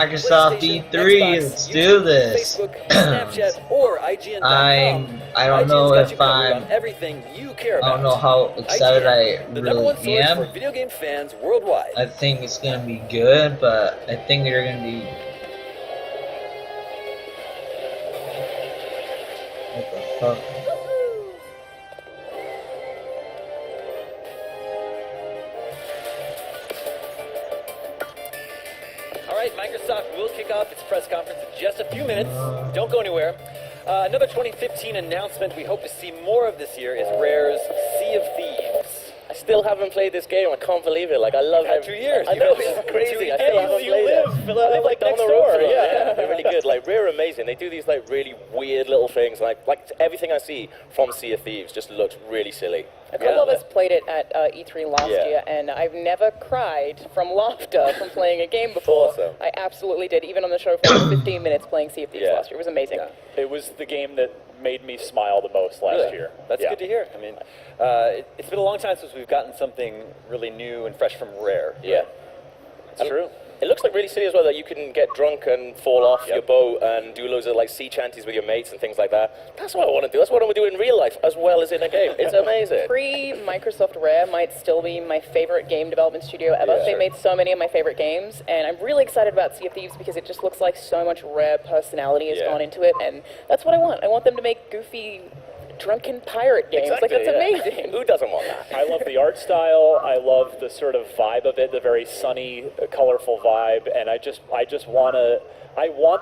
Microsoft E3, let's do this. Facebook, Snapchat, or IGN.com. I don't know if on everything you care about. I don't know how excited IGN, I really am. For video game fans worldwide. I think it's gonna be good, but I think they're gonna be. What the fuck? Alright, Microsoft will kick off its press conference in just a few minutes. Don't go anywhere. Another 2015 announcement we hope to see more of this year is Rare's Sea of Thieves. I still haven't played this game. I can't believe it. Like, I love it. 2 years. I know, it's crazy. I still haven't played it. I live like down next the road. door. Yeah, they're really good. Like, Rare are amazing. They do these like really weird little things. Like everything I see from Sea of Thieves just looks really silly. A couple of us played it at E3 last year, and I've never cried from laughter from playing a game before. Awesome. I absolutely did, even on the show for 15 minutes playing Sea of Thieves last year. It was amazing. Yeah. It was the game that made me smile the most last year. That's good to hear. I mean, it's been a long time since we've gotten something really new and fresh from Rare. Yeah. It's true. It looks like really silly as well that you can get drunk and fall off your boat and do loads of like sea chanties with your mates and things like that. That's what I want to do. That's what I want to do in real life as well as in a game. It's amazing. Pre-Microsoft Rare might still be my favorite game development studio ever. Yeah, they made so many of my favorite games, and I'm really excited about Sea of Thieves because it just looks like so much Rare personality has gone into it, and that's what I want. I want them to make goofy, drunken pirate games. Exactly, like, that's amazing. Who doesn't want that? I love the art style. I love the sort of vibe of it, the very sunny, colorful vibe, and I just want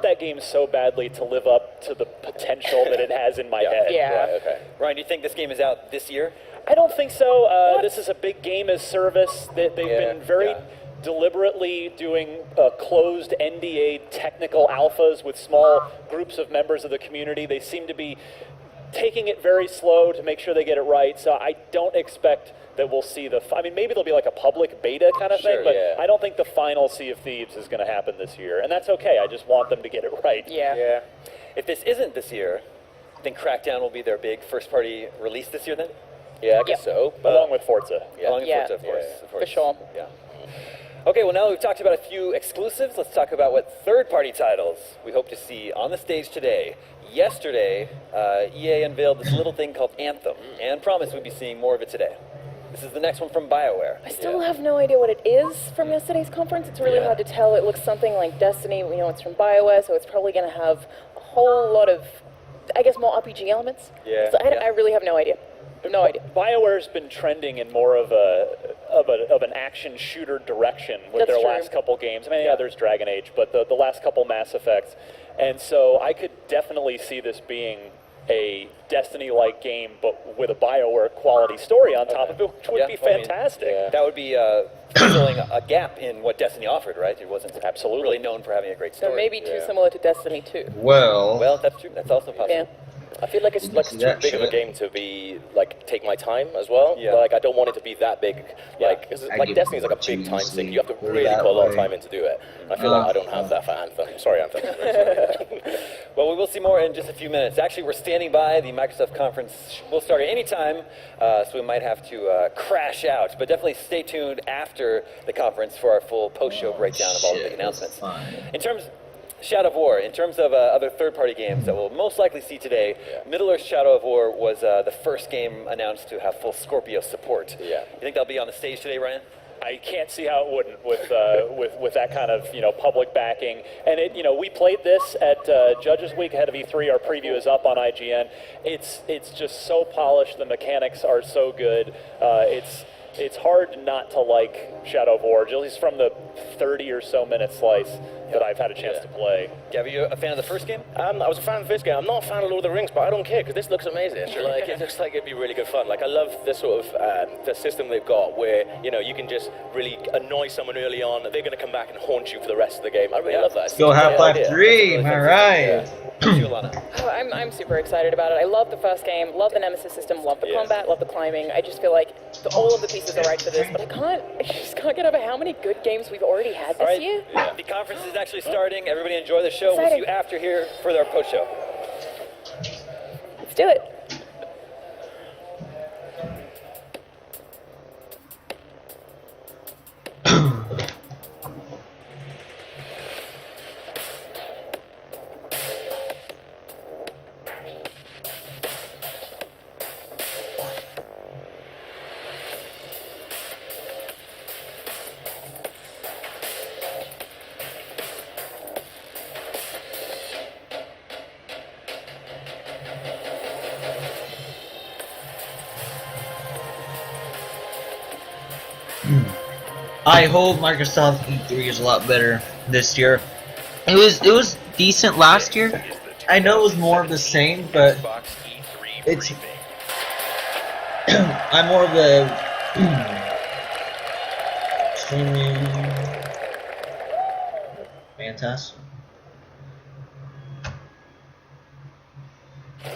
that game so badly to live up to the potential that it has in my head. Yeah. Right, okay. Ryan, do you think this game is out this year? I don't think so. This is a big game as service. They've been very deliberately doing closed NDA technical alphas with small groups of members of the community. They seem to be taking it very slow to make sure they get it right. So I don't expect that we'll see I mean, maybe there'll be like a public beta kind of thing, but I don't think the final Sea of Thieves is going to happen this year. And that's okay. I just want them to get it right. Yeah. If this isn't this year, I think Crackdown will be their big first-party release this year then? Yeah, I guess so. Along with Forza. Along with Forza, of course. For sure. Yeah. Okay, well, now that we've talked about a few exclusives, let's talk about what third-party titles we hope to see on the stage today. Yesterday, EA unveiled this little thing called Anthem, and promised we'd be seeing more of it today. This is the next one from BioWare. I still have no idea what it is from yesterday's conference. It's really hard to tell. It looks something like Destiny. You know, it's from BioWare, so it's probably going to have a whole lot of, I guess, more RPG elements. Yeah. So I really have no idea. No idea. BioWare's been trending in more of an action shooter direction with their last couple games. I mean, there's Dragon Age, but the last couple Mass Effects. And so I could definitely see this being a Destiny-like game, but with a BioWare quality story on top of it, which would be fantastic. I mean, that would be filling a gap in what Destiny offered, right? It wasn't really known for having a great story. So maybe too similar to Destiny 2. Well, that's true. That's also possible. Yeah. I feel like it's too big of a game to be take my time as well. Yeah. Like I don't want it to be that big. Like Destiny's like a big time sink. You have to really put a lot of time in to do it. And I feel like I don't have that for Anthem. Sorry, Anthem. Well, we will see more in just a few minutes. Actually, we're standing by. The Microsoft conference will start at any time, so we might have to crash out. But definitely stay tuned after the conference for our full post-show breakdown of all the big announcements. In terms Shadow of War, in terms of other third-party games that we'll most likely see today, Middle-earth's Shadow of War was the first game announced to have full Scorpio support. Yeah. You think that'll be on the stage today, Ryan? I can't see how it wouldn't with that kind of public backing. And we played this at Judges Week ahead of E3. Our preview is up on IGN. It's just so polished. The mechanics are so good. It's hard not to like Shadow of War, at least from the 30 or so minute slice that I've had a chance to play. Gab, are you a fan of the first game? I was a fan of the first game. I'm not a fan of Lord of the Rings, but I don't care because this looks amazing. Like it looks like it'd be really good fun. Like I love the sort of the system they've got where you can just really annoy someone early on. They're going to come back and haunt you for the rest of the game. I really love that. Go Half-Life 3. All right. Oh, I'm super excited about it. I love the first game, love the Nemesis system, love the combat, love the climbing. I just feel like all of the pieces are right for this, but I just can't get over how many good games we've already had this year. The conference is actually starting. Everybody enjoy the show. We'll see you after here for our post show. Let's do it. I hope Microsoft E3 is a lot better this year. It was decent last year. I know it was more of the same, but it's I'm more of the streaming fantastic.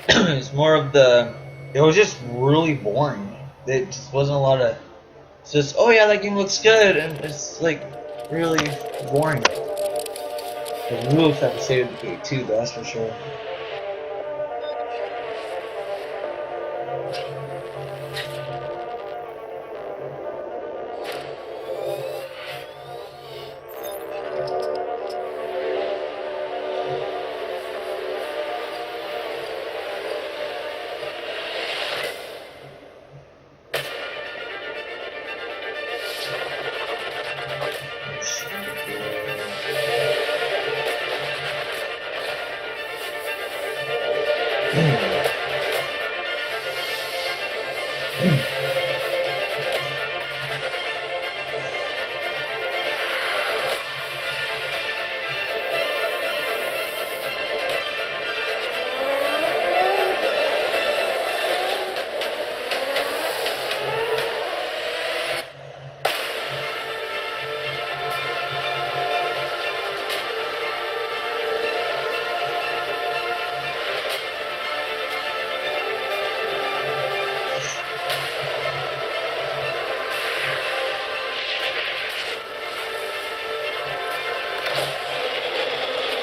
It's more of the. It was just really boring. It just wasn't a lot of. It's just, oh yeah, that game looks good, and it's like really boring. The rules have to say the gate too, that's for sure.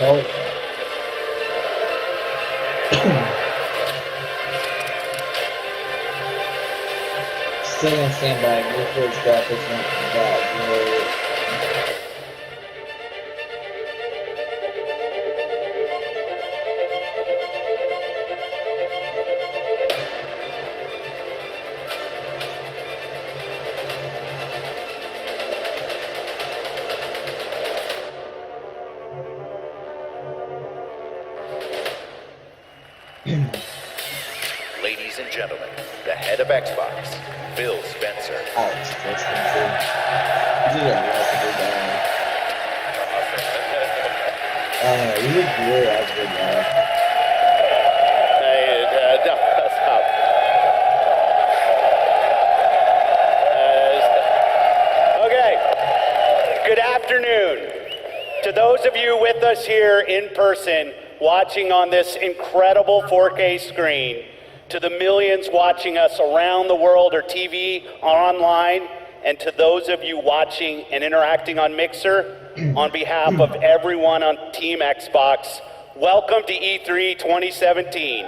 Oh. Still on standby. Move for its graphics not that. Ladies and gentlemen, the head of Xbox, Phil Spencer. Alex, that's you did a good guy. You look really as a good guy. No, stop. Okay. Good afternoon. To those of you with us here in person, watching on this incredible 4K screen, to the millions watching us around the world or TV or online, and to those of you watching and interacting on Mixer, on behalf of everyone on Team Xbox, welcome to E3 2017.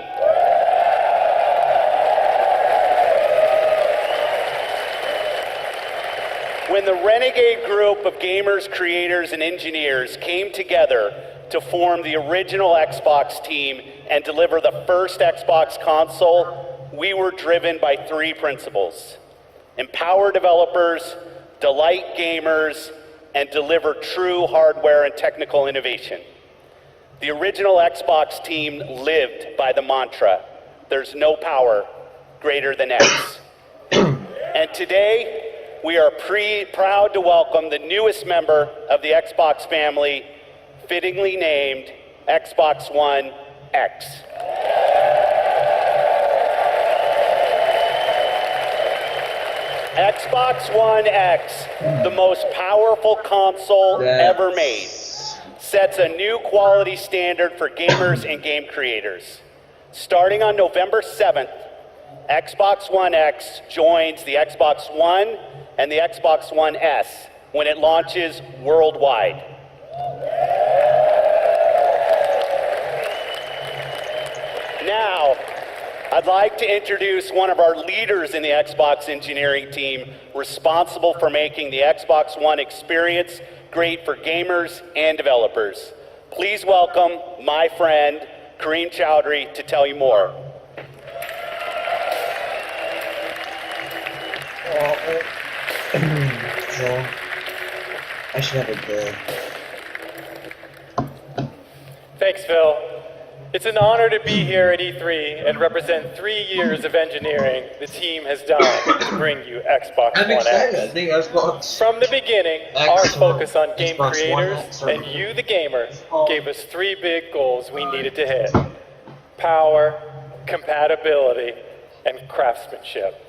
When the renegade group of gamers, creators, and engineers came together to form the original Xbox team and deliver the first Xbox console, we were driven by three principles: empower developers, delight gamers, and deliver true hardware and technical innovation. The original Xbox team lived by the mantra, there's no power greater than X. And today, we are proud to welcome the newest member of the Xbox family, fittingly named Xbox One X. Xbox One X, the most powerful console ever made, sets a new quality standard for gamers and game creators. Starting on November 7th, Xbox One X joins the Xbox One and the Xbox One S when it launches worldwide. Now, I'd like to introduce one of our leaders in the Xbox engineering team responsible for making the Xbox One experience great for gamers and developers. Please welcome my friend, Kareem Chowdhury, to tell you more. So, I should have a good. Thanks, Phil. It's an honor to be here at E3 and represent 3 years of engineering the team has done to bring you Xbox I'm One excited. I X. think Xbox From the beginning, X our or focus on game Xbox One creators X or- and you, the gamer, gave us 3 big goals we needed to hit: power, compatibility, and craftsmanship.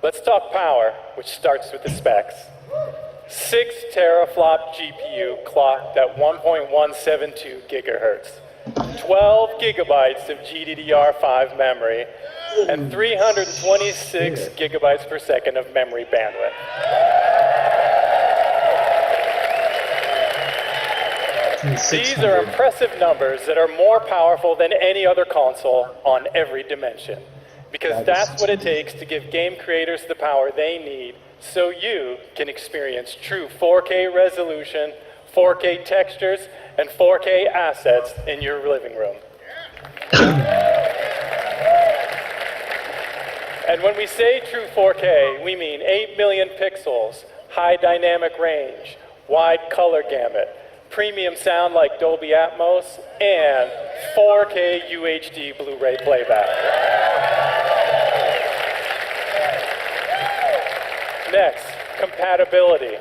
Let's talk power, which starts with the specs. 6 teraflop GPU clocked at 1.172 gigahertz, 12 gigabytes of GDDR5 memory, and 326 gigabytes per second of memory bandwidth. These are impressive numbers that are more powerful than any other console on every dimension, because that's what it takes to give game creators the power they need so you can experience true 4K resolution, 4K textures, and 4K assets in your living room. And when we say true 4K, we mean 8 million pixels, high dynamic range, wide color gamut, premium sound like Dolby Atmos, and 4K UHD Blu-ray playback. Next, compatibility.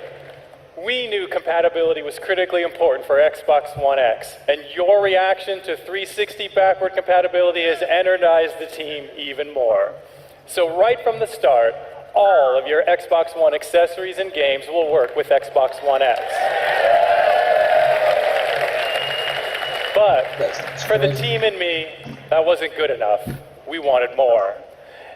We knew compatibility was critically important for Xbox One X, and your reaction to 360 backward compatibility has energized the team even more. So right from the start, all of your Xbox One accessories and games will work with Xbox One X. But for the team and me, that wasn't good enough. We wanted more.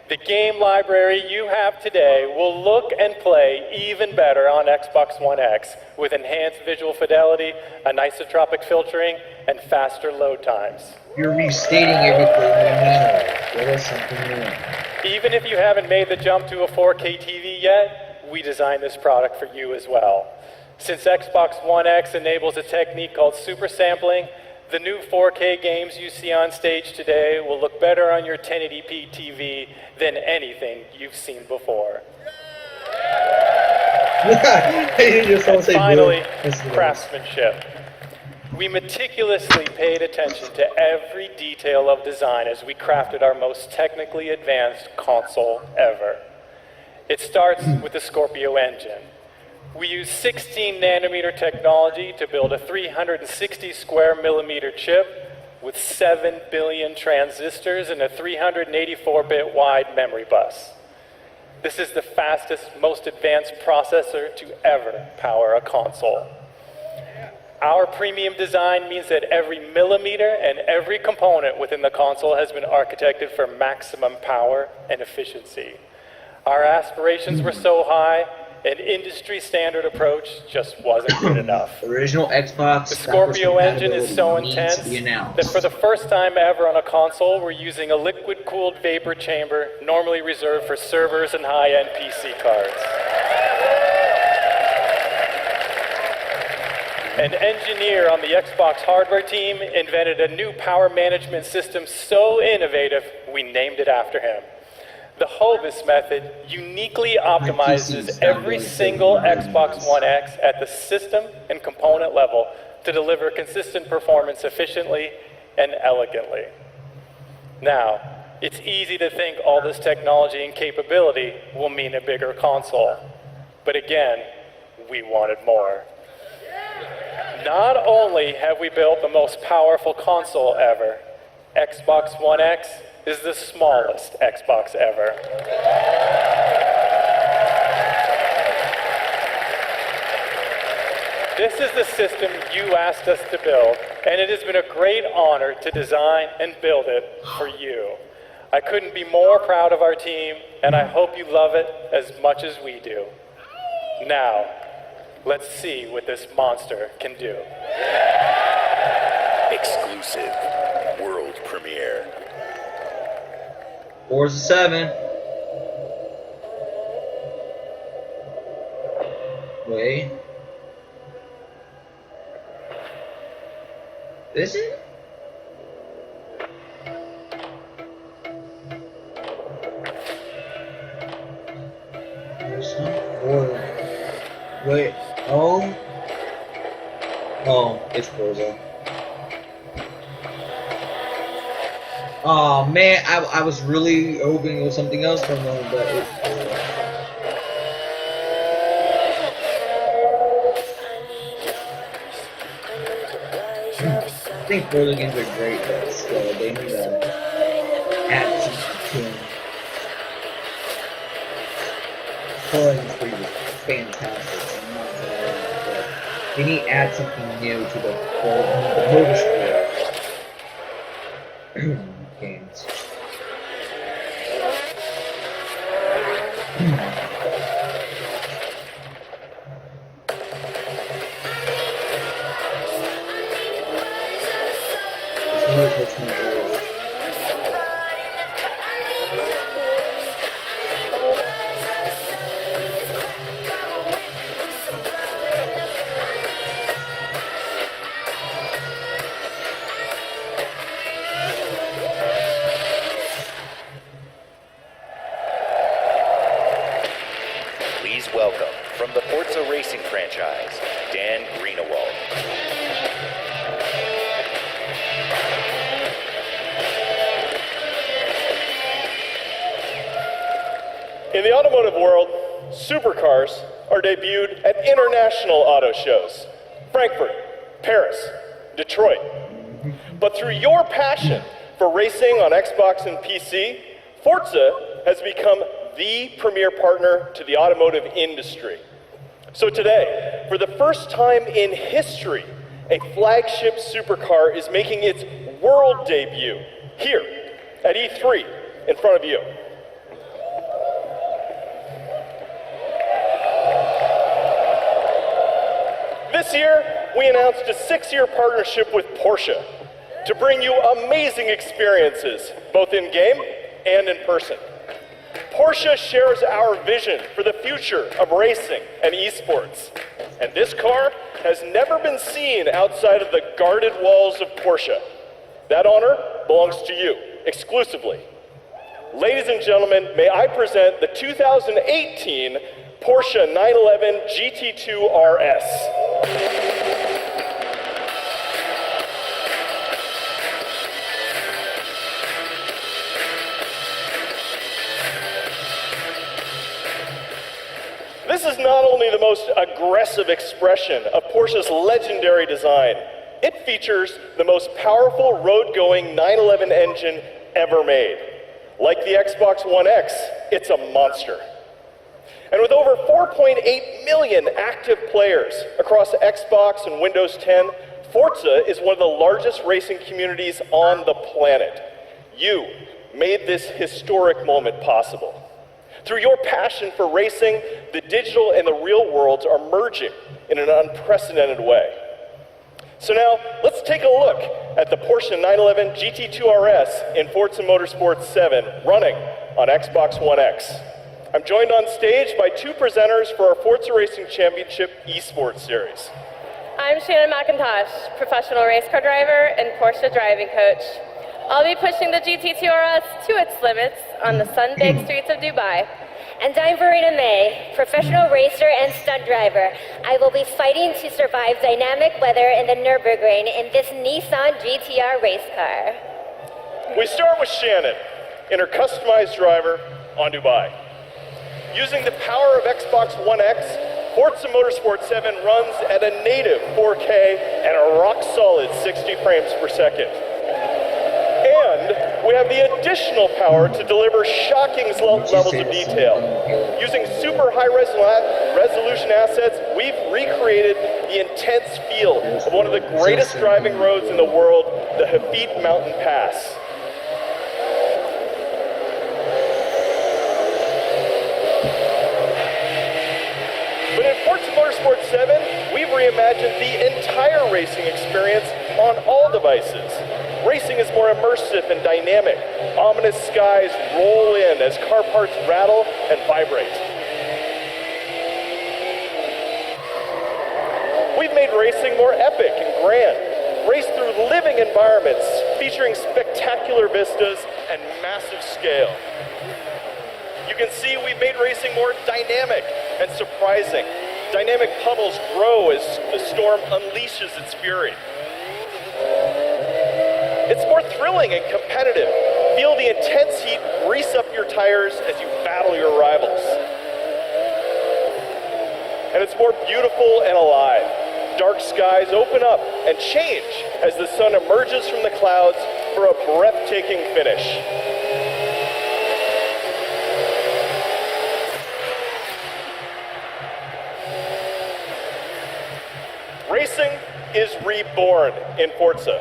The game library you have today will look and play even better on Xbox One X with enhanced visual fidelity, anisotropic filtering, and faster load times. You're restating everything we know. Give us something new. Even if you haven't made the jump to a 4K TV yet, we designed this product for you as well. Since Xbox One X enables a technique called super sampling, the new 4K games you see on stage today will look better on your 1080p TV than anything you've seen before. And finally, craftsmanship. We meticulously paid attention to every detail of design as we crafted our most technically advanced console ever. It starts with the Scorpio engine. We use 16 nanometer technology to build a 360 square millimeter chip with 7 billion transistors and a 384-bit wide memory bus. This is the fastest, most advanced processor to ever power a console. Our premium design means that every millimeter and every component within the console has been architected for maximum power and efficiency. Our aspirations were so high, an industry standard approach just wasn't good enough. Original Xbox. The Scorpio engine is so intense that for the first time ever on a console, we're using a liquid-cooled vapor chamber normally reserved for servers and high-end PC cards. An engineer on the Xbox hardware team invented a new power management system so innovative, we named it after him. The Hovis method uniquely optimizes every single Xbox One X at the system and component level to deliver consistent performance efficiently and elegantly. Now, it's easy to think all this technology and capability will mean a bigger console. But again, we wanted more. Not only have we built the most powerful console ever, Xbox One X is the smallest Xbox ever. This is the system you asked us to build, and it has been a great honor to design and build it for you. I couldn't be more proud of our team, and I hope you love it as much as we do. Now, let's see what this monster can do. Exclusive world premiere. Forza 7. Wait. Is it? Wait. Oh. Oh, it's Forza. Oh man, I was really hoping it was something else from them, but I think Forza games are great, but still, they need to add something to them. Forza 3 was fantastic, so I'm not gonna lie, but they need to add something new to the motorsport games. It's my goal. Please welcome, from the Forza Racing franchise, Dan Greenewald. In the automotive world, supercars are debuted at international auto shows. Frankfurt, Paris, Detroit. But through your passion for racing on Xbox and PC, Forza has become the premier partner to the automotive industry. So today, for the first time in history, a flagship supercar is making its world debut here at E3 in front of you. This year, we announced a 6-year partnership with Porsche to bring you amazing experiences, both in-game and in person. Porsche shares our vision for the future of racing and esports. And this car has never been seen outside of the guarded walls of Porsche. That honor belongs to you, exclusively. Ladies and gentlemen, may I present the 2018 Porsche 911 GT2 RS. This is not only the most aggressive expression of Porsche's legendary design, it features the most powerful road-going 911 engine ever made. Like the Xbox One X, it's a monster. And with over 4.8 million active players across Xbox and Windows 10, Forza is one of the largest racing communities on the planet. You made this historic moment possible. Through your passion for racing, the digital and the real worlds are merging in an unprecedented way. So now, let's take a look at the Porsche 911 GT2 RS in Forza Motorsport 7 running on Xbox One X. I'm joined on stage by two presenters for our Forza Racing Championship Esports Series. I'm Shannon McIntosh, professional race car driver and Porsche driving coach. I'll be pushing the GT2 RS to its limits on the sun-baked streets of Dubai. And I'm Verena May, professional racer and stunt driver. I will be fighting to survive dynamic weather in the Nürburgring in this Nissan GTR race car. We start with Shannon in her customized driver on Dubai. Using the power of Xbox One X, Forza Motorsport 7 runs at a native 4K and a rock-solid 60 frames per second. And we have the additional power to deliver shocking levels of detail. Using super high resolution assets, we've recreated the intense feel of one of the greatest driving roads in the world, the Hafid Mountain Pass. But in Forza Motorsport 7, we've reimagined the entire racing experience on all devices. Racing is more immersive and dynamic. Ominous skies roll in as car parts rattle and vibrate. We've made racing more epic and grand. Race through living environments featuring spectacular vistas and massive scale. You can see we've made racing more dynamic and surprising. Dynamic puddles grow as the storm unleashes its fury. It's more thrilling and competitive, the intense heat grease up your tires as you battle your rivals. And it's more beautiful and alive. Dark skies open up and change as the sun emerges from the clouds for a breathtaking finish. Racing is reborn in Forza.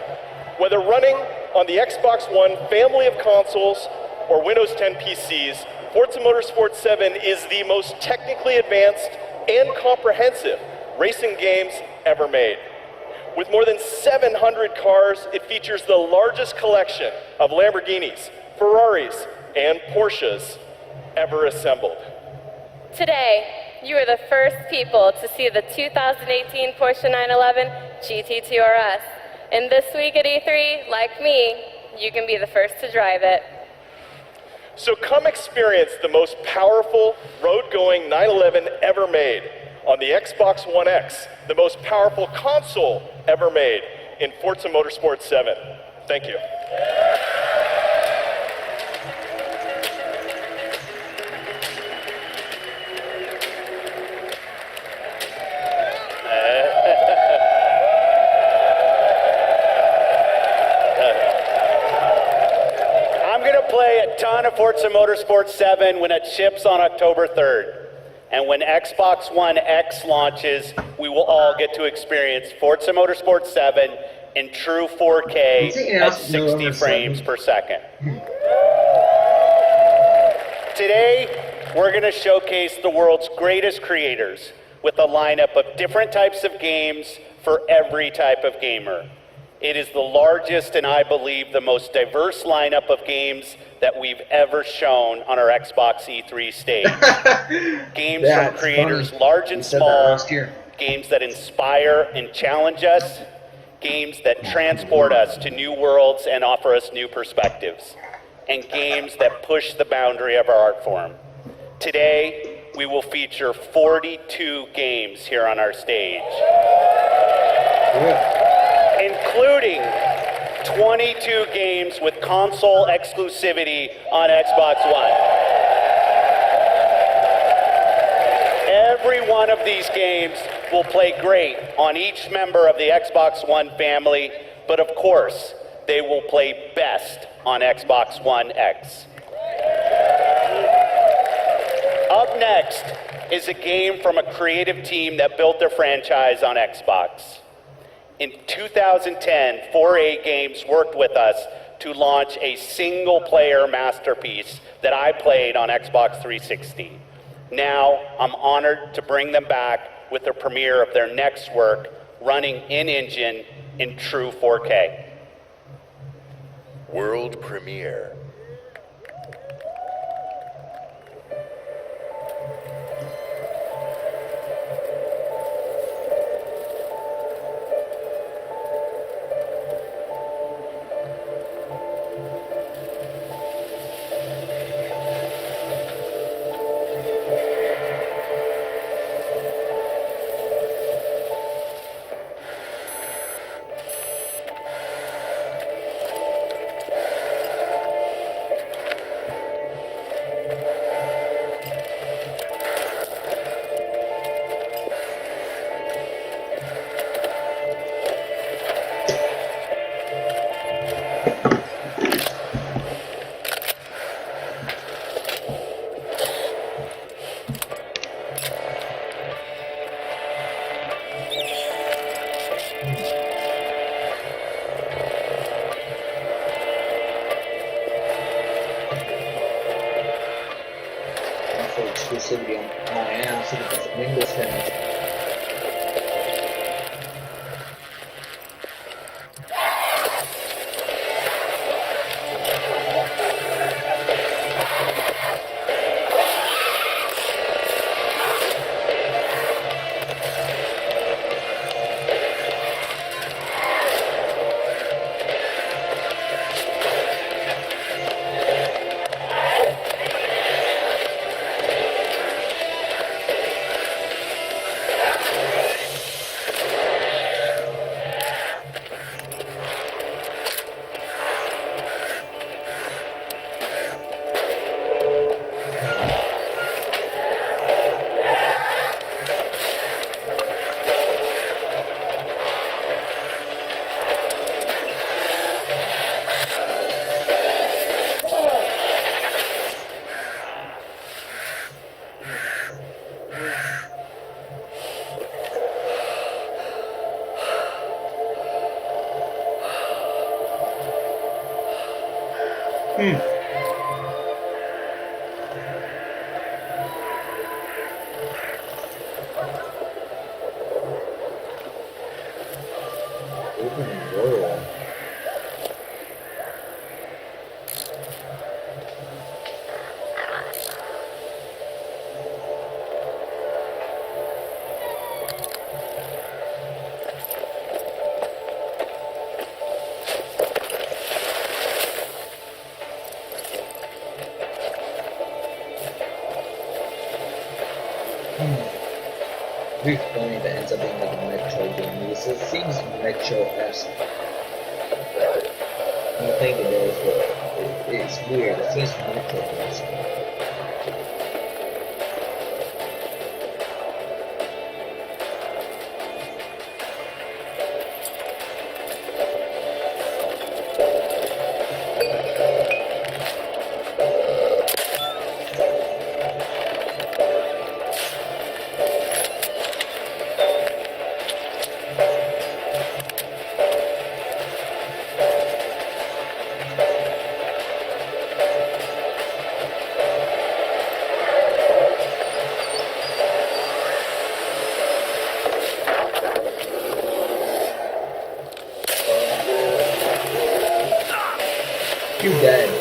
Whether running on the Xbox One family of consoles or Windows 10 PCs, Forza Motorsport 7 is the most technically advanced and comprehensive racing games ever made. With more than 700 cars, it features the largest collection of Lamborghinis, Ferraris, and Porsches ever assembled. Today, you are the first people to see the 2018 Porsche 911 GT2 RS. And this week at E3, like me, you can be the first to drive it. So come experience the most powerful road-going 911 ever made on the Xbox One X, the most powerful console ever made in Forza Motorsport 7. Thank you. I'm going to play a ton of Forza Motorsport 7 when it ships on October 3rd. And when Xbox One X launches, we will all get to experience Forza Motorsport 7 in true 4K at 60 frames per second. Today, we're going to showcase the world's greatest creators with a lineup of different types of games for every type of gamer. It is the largest and I believe the most diverse lineup of games that we've ever shown on our Xbox E3 stage. Games from creators large and small, games that inspire and challenge us, games that transport us to new worlds and offer us new perspectives, and games that push the boundary of our art form. Today, we will feature 42 games here on our stage, including 22 games with console exclusivity on Xbox One. Every one of these games will play great on each member of the Xbox One family, but of course, they will play best on Xbox One X. Up next is a game from a creative team that built their franchise on Xbox. In 2010, 4A Games worked with us to launch a single-player masterpiece that I played on Xbox 360. Now, I'm honored to bring them back with the premiere of their next work, running in-engine in true 4K. World premiere. Exclusivity on my ass and it's Windows 10. Open world. Pretty funny if it ends up being like a Metro game. It seems Metro-esque. I don't think it is, but it's weird. It seems Metro-esque. You dead.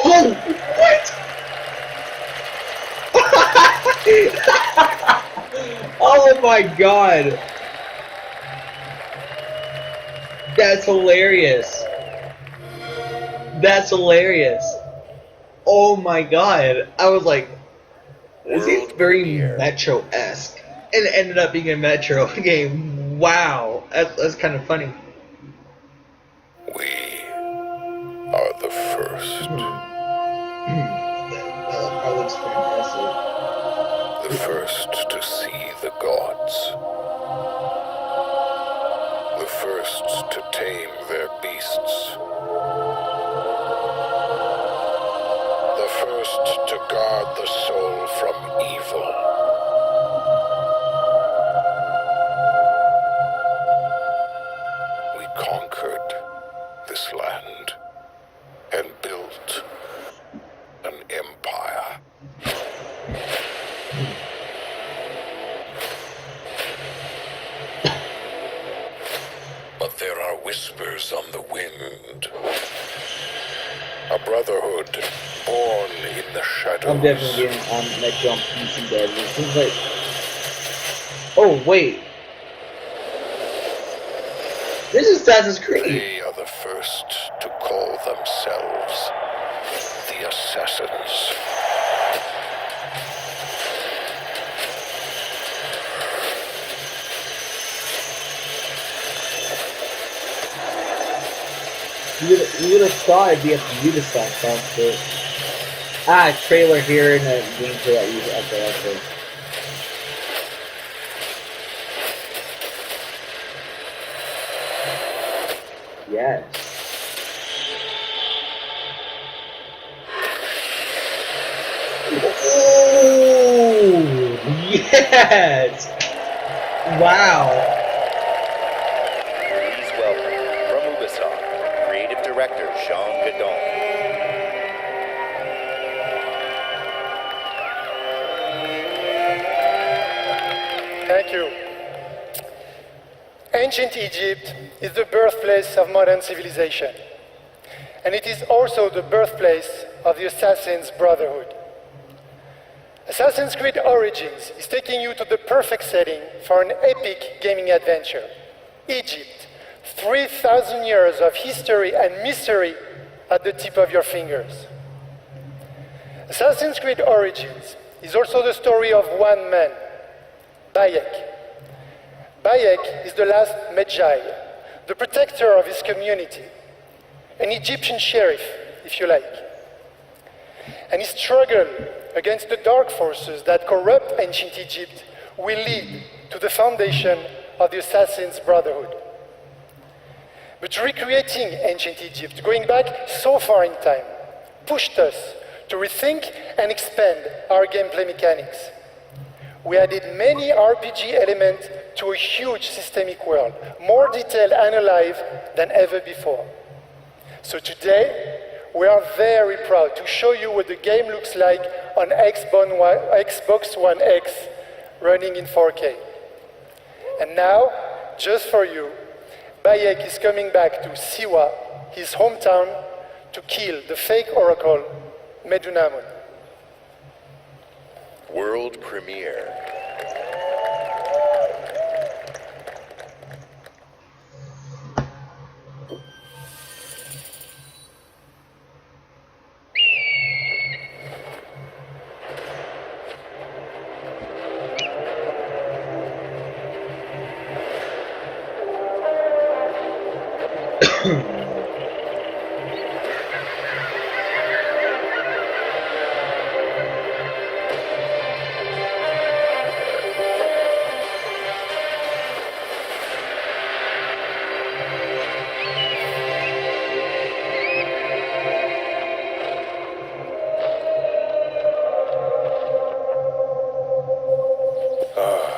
Oh, what? Oh my god. That's hilarious. That's hilarious. Oh my god. I was like, this is very Metro-esque. And it ended up being a Metro game. Wow. That's kind of funny. We are the first. That looks fantastic. The first to see the gods. The first to tame their beasts. The first to guard the soul from evil. We conquered this land and built an empire. But there are whispers on the wind. A brotherhood born in the shadows. I'm definitely getting on Metro on PC, guys. It seems like... Oh, wait. This is Assassin's Creed. They are the first to call themselves the Assassins. You would have thought it'd be up to you to stop sounds good. Trailer here and a gameplay that you okay. Yes. Oh, yes! Wow. Please welcome, from Ubisoft, Creative Director Jean Gadon. Thank you. Ancient Egypt is the birthplace of modern civilization, and it is also the birthplace of the Assassin's Brotherhood. Assassin's Creed Origins is taking you to the perfect setting for an epic gaming adventure. Egypt, 3,000 years of history and mystery at the tip of your fingers. Assassin's Creed Origins is also the story of one man, Bayek. Bayek is the last Magi, the protector of his community, an Egyptian sheriff, if you like. And his struggle against the dark forces that corrupt ancient Egypt will lead to the foundation of the Assassin's Brotherhood. But recreating ancient Egypt, going back so far in time, pushed us to rethink and expand our gameplay mechanics. We added many RPG elements to a huge systemic world, more detailed and alive than ever before. So today, we are very proud to show you what the game looks like on Xbox One X running in 4K. And now, just for you, Bayek is coming back to Siwa, his hometown, to kill the fake oracle, Medunamun. World premiere.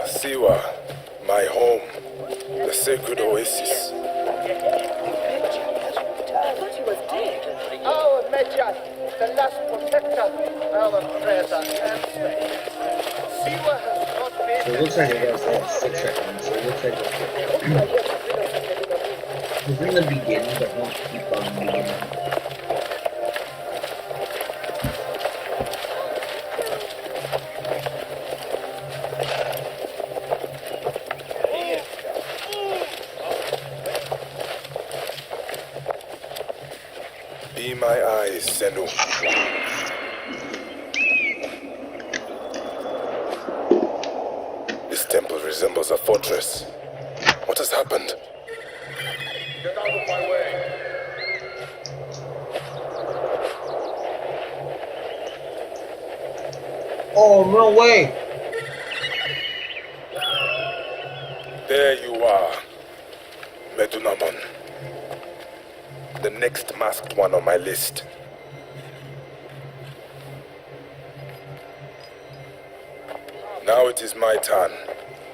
Siwa, my home, the sacred oasis. Our Medjay, the last protector, our treasure and space. Siwa has not been... So it looks like it has like 6 seconds, so it looks like it's in the beginning, but won't keep on the beginning. Be my eyes, Senu. This temple resembles a fortress. What has happened? Get out of my way. Oh, no way! There you are, Medunamun. The next masked one on my list. Now it is my turn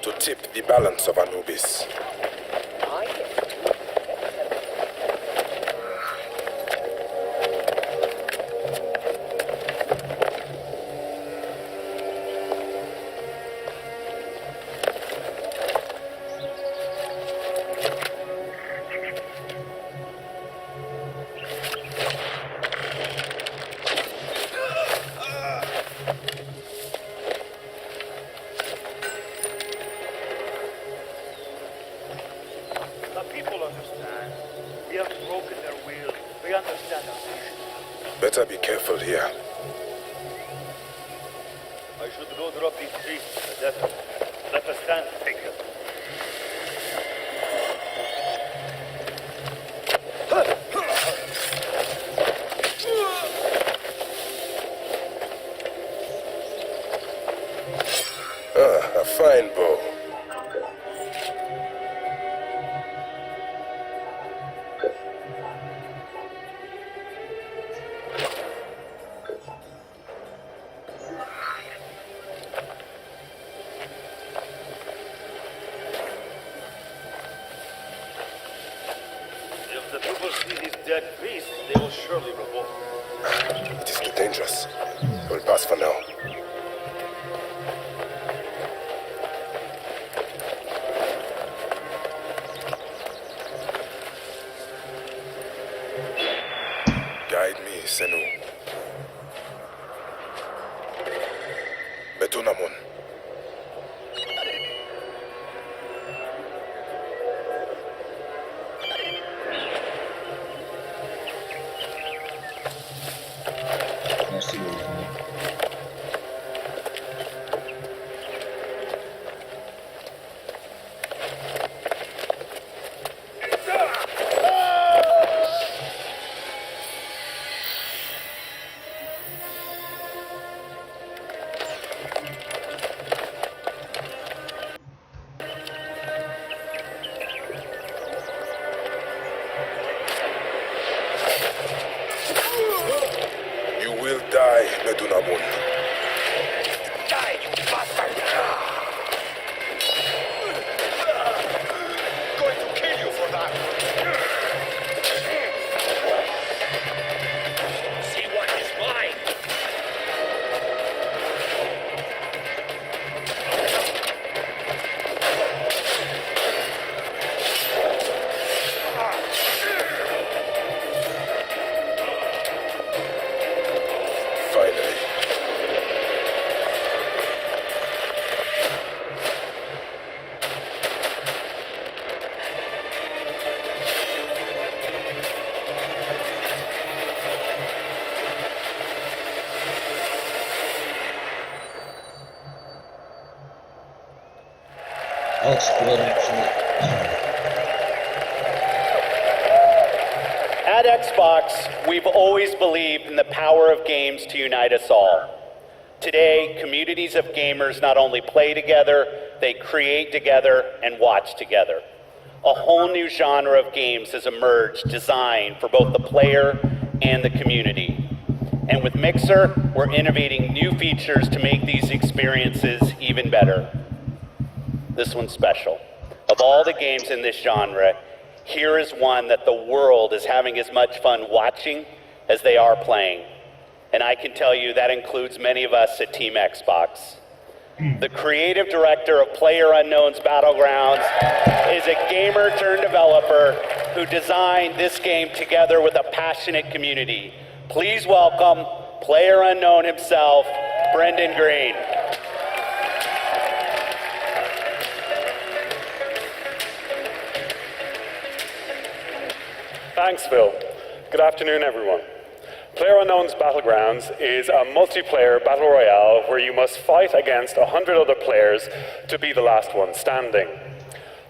to tip the balance of Anubis. Better be careful here. I should go drop these trees. Let us stand, take them. A fine bow. If the people see these dead beasts, they will surely revolt. It is too dangerous. We'll pass for now. Guide me, Senu. Medunamun. I see what you mean. You will die, Medunamun. Die, you bastard! Going to kill you for that. See what is mine. Finally. That looks good, actually. At Xbox, we've always believed in the power of games to unite us all. Today, communities of gamers not only play together, they create together and watch together. A whole new genre of games has emerged designed for both the player and the community. And with Mixer, we're innovating new features to make these experiences even better. This one's special. Of all the games in this genre, here is one that the world is having as much fun watching as they are playing. And I can tell you that includes many of us at Team Xbox. The creative director of PlayerUnknown's Battlegrounds is a gamer turned developer who designed this game together with a passionate community. Please welcome PlayerUnknown himself, Brendan Green. Thanks, Phil. Good afternoon, everyone. PlayerUnknown's Battlegrounds is a multiplayer battle royale where you must fight against 100 other players to be the last one standing.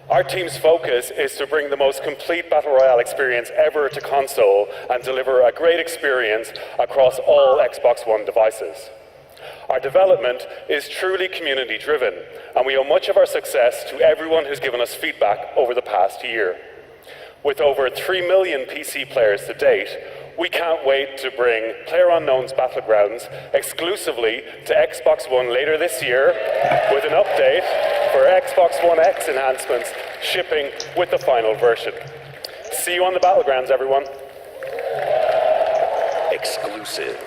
Our team's focus is to bring the most complete battle royale experience ever to console and deliver a great experience across all Xbox One devices. Our development is truly community-driven, and we owe much of our success to everyone who's given us feedback over the past year. With over 3 million PC players to date, we can't wait to bring PlayerUnknown's Battlegrounds exclusively to Xbox One later this year with an update for Xbox One X enhancements shipping with the final version. See you on the Battlegrounds, everyone. Exclusive.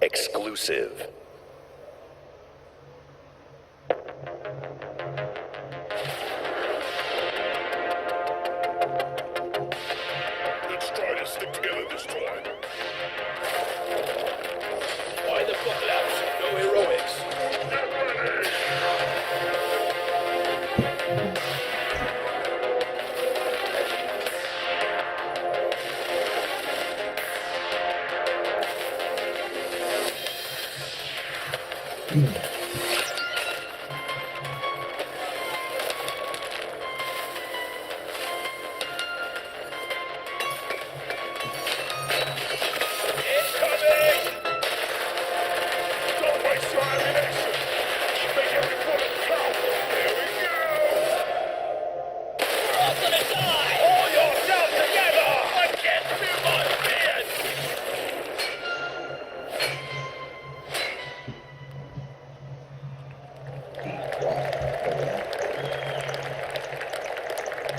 Exclusive. Let's try to stick together this time. Why the fuck laps? No heroics. Don't waste your ammunition. Make every bullet count. Here we go. We're all gonna die! Hold yourself together! I can't feel my hands!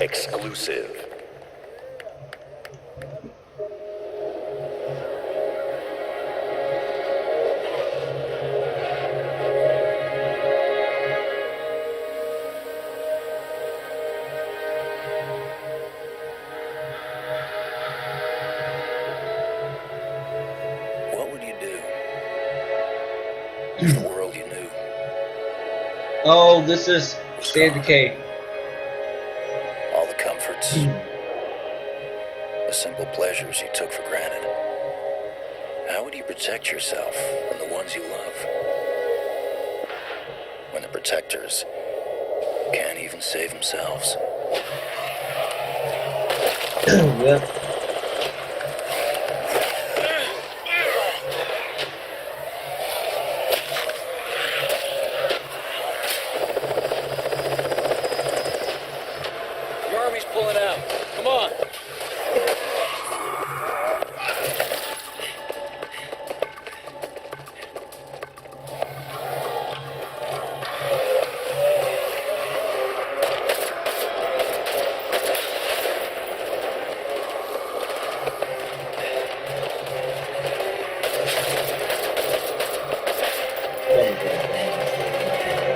Exclusive. What would you do if the world you knew? Oh, this is State of Decay. All the comforts, the simple pleasures you took for granted. How would you protect yourself and the ones you love when the protectors can't even save themselves? Yep. Your army's pulling out. Come on.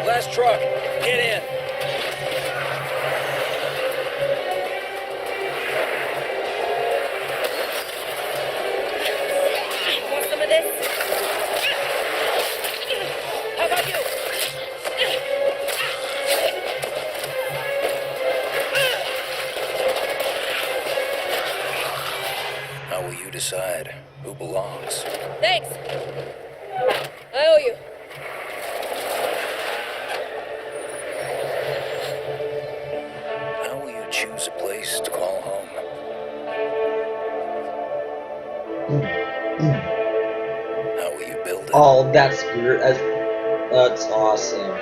Last truck. Get in. Want some of this? How about you? How will you decide who belongs? Thanks. I owe you. How will you choose a place to call home? How will you build it? Oh, that's great. That's awesome.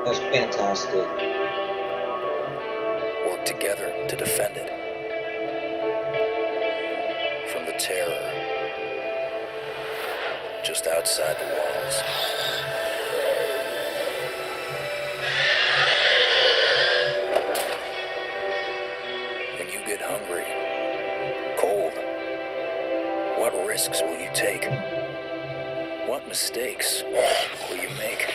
That's fantastic. Work together to defend it. From the terror just outside the walls. When you get hungry, cold, what risks will you take? What mistakes will you make?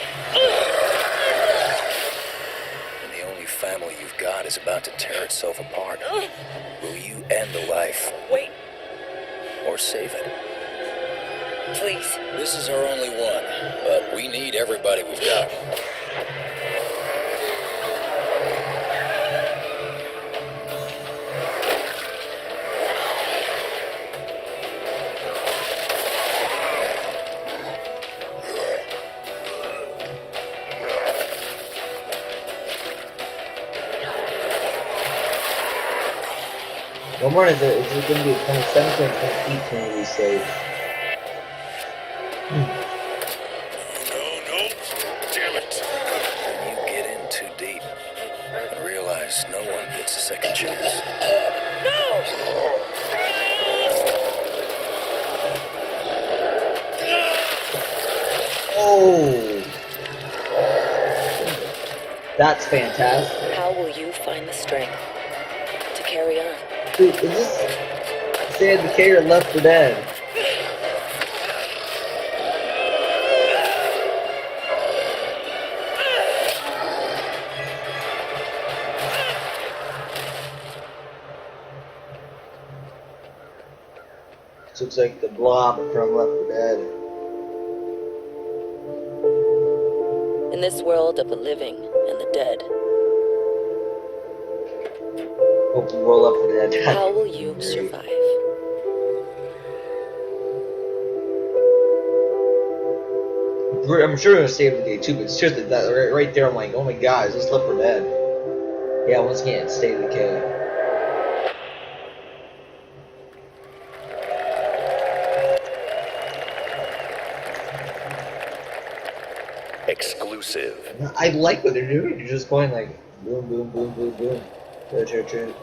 When the only family you've got is about to tear itself apart, will you end the life? Wait. Or save it? Please. This is our only one, but we need everybody we've got. One more is it going to be 2017 or 2018 release save? Damn it. You get in too deep and realize no one gets a second chance. Oh! That's fantastic. How will you find the strength to carry on? Dude, is this Stay in the Decay or Left 4 Dead? This looks like the blob from Left 4 Dead. In this world of the living and the dead, Open roll up for Dead. how will you survive? I'm sure we're gonna save the day too, but seriously, that right there, I'm like, oh my god, is this Left 4 Dead? Yeah, once again, State of Decay. Exclusive. I like what they're doing. You're just going like boom, boom, boom, boom, boom. True.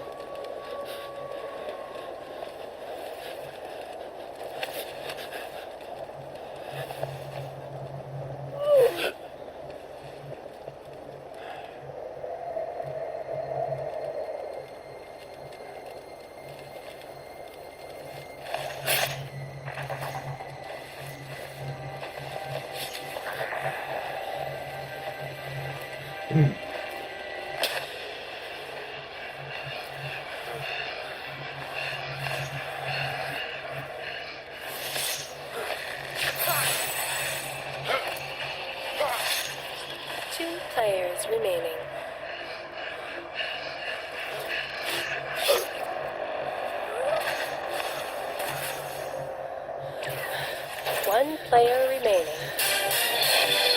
Two players remaining. One player remaining.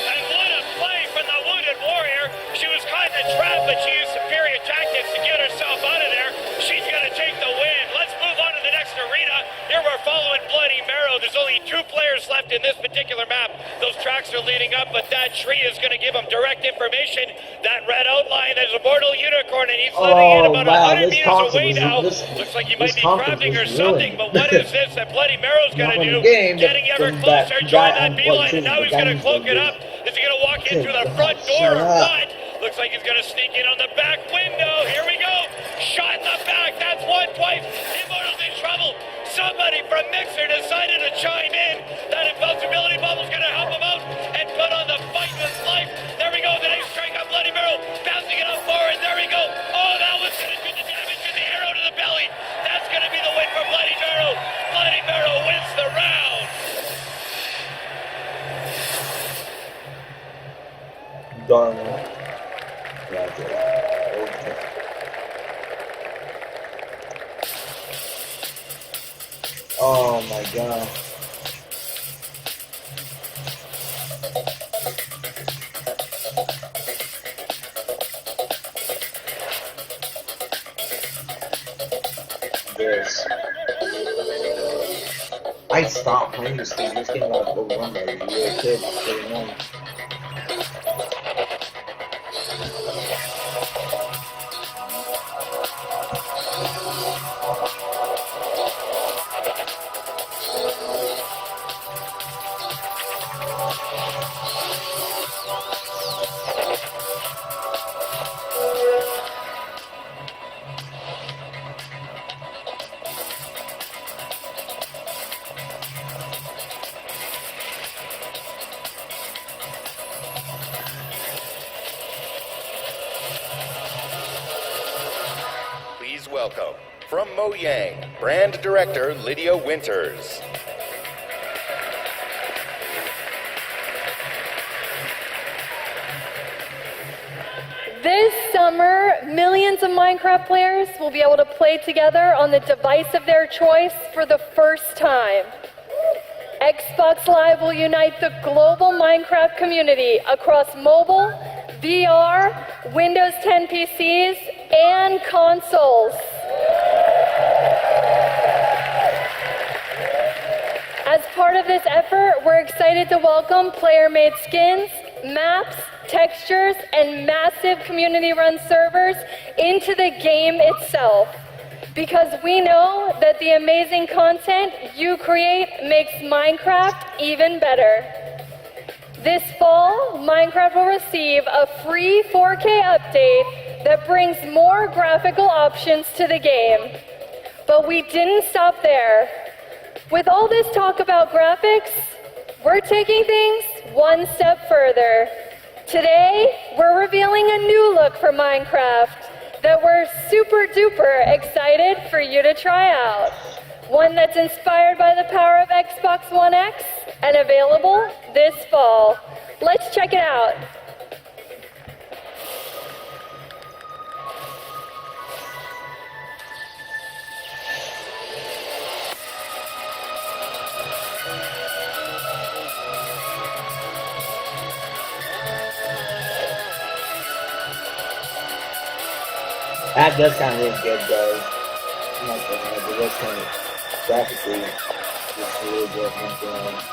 And what a play from the Wounded Warrior. She was caught in a trap, but she used superior tactics to get herself out of there. She's going to take the win. Let's move on to the next arena. Here we're following Bloody Marrow. There's only 2 players left in this particular map. Those tracks are leading up, but that tree is going to give them direct information. That red outline, there's a mortal unicorn, and he's letting in about 100 meters away now. Looks like he might be crafting or something, but what is this that Bloody Marrow's going to do? Getting ever closer, drawing that beeline, and now he's going to cloak it up. Is he going to walk in through the front door or what? Looks like he's going to sneak in on the back window. Here we go. Shot in the back. That's one twice. Immortal's in trouble. Somebody from Mixer decided to chime in. That invincibility bubble's going to help him out and put on the fight with life. There we go. The next strike on Bloody Marrow. Bouncing it up forward. There we go. Oh, that was going to do the damage to the arrow to the belly. That's going to be the win for Bloody Marrow. Bloody Marrow wins the round. Darn. Oh my god. This. I stopped playing this game. This game got overrun by you. Really could. It's pretty annoying. Please welcome, from Mojang, Brand Director Lydia Winters. This summer, millions of Minecraft players will be able to play together on the device of their choice for the first time. Xbox Live will unite the global Minecraft community across mobile, VR, Windows 10 PCs, and consoles. As part of this effort, we're excited to welcome player-made skins, maps, textures, and massive community-run servers into the game itself. Because we know that the amazing content you create makes Minecraft even better. This fall, Minecraft will receive a free 4K update that brings more graphical options to the game. But we didn't stop there. With all this talk about graphics, we're taking things one step further. Today, we're revealing a new look for Minecraft that we're super duper excited for you to try out. One that's inspired by the power of Xbox One X and available this fall. Let's check it out. That does kind of look good, though. I'm not gonna lie, but that's kind of graphically, it's really good. I'm not gonna lie.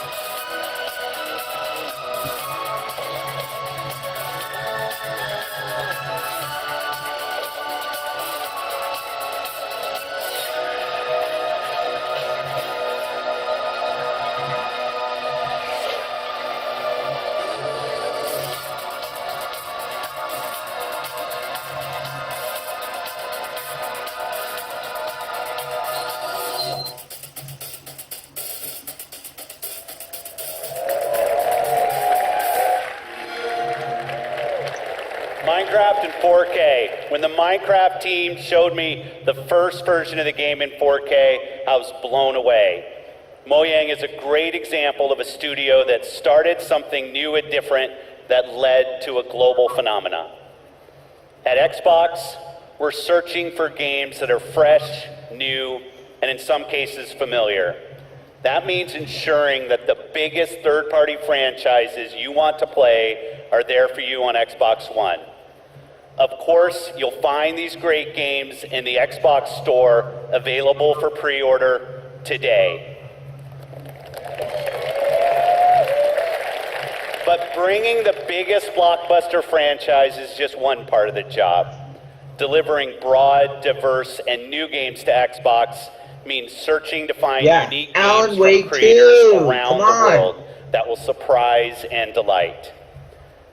Minecraft in 4K. When the Minecraft team showed me the first version of the game in 4K, I was blown away. Mojang is a great example of a studio that started something new and different that led to a global phenomenon. At Xbox, we're searching for games that are fresh, new, and in some cases familiar. That means ensuring that the biggest third-party franchises you want to play are there for you on Xbox One. Of course, you'll find these great games in the Xbox Store, available for pre-order today. But bringing the biggest blockbuster franchise is just one part of the job. Delivering broad, diverse, and new games to Xbox means searching to find unique games from creators around the world that will surprise and delight.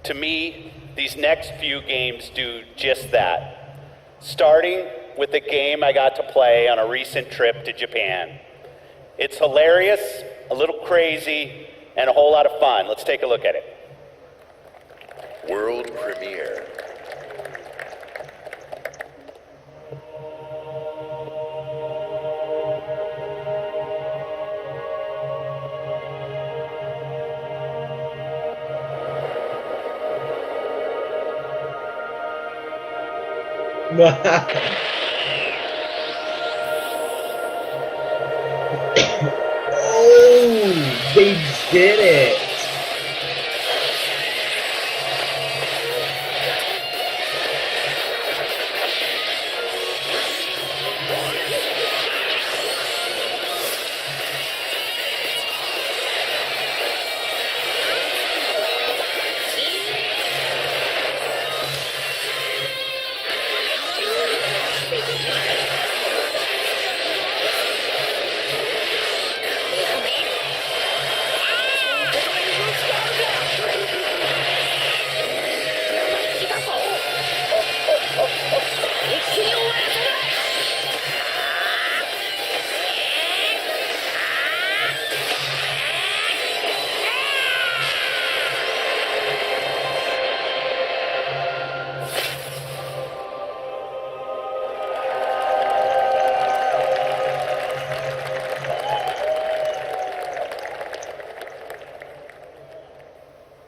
To me, these next few games do just that. Starting with the game I got to play on a recent trip to Japan. It's hilarious, a little crazy, and a whole lot of fun. Let's take a look at it. World premiere. Oh, they did it.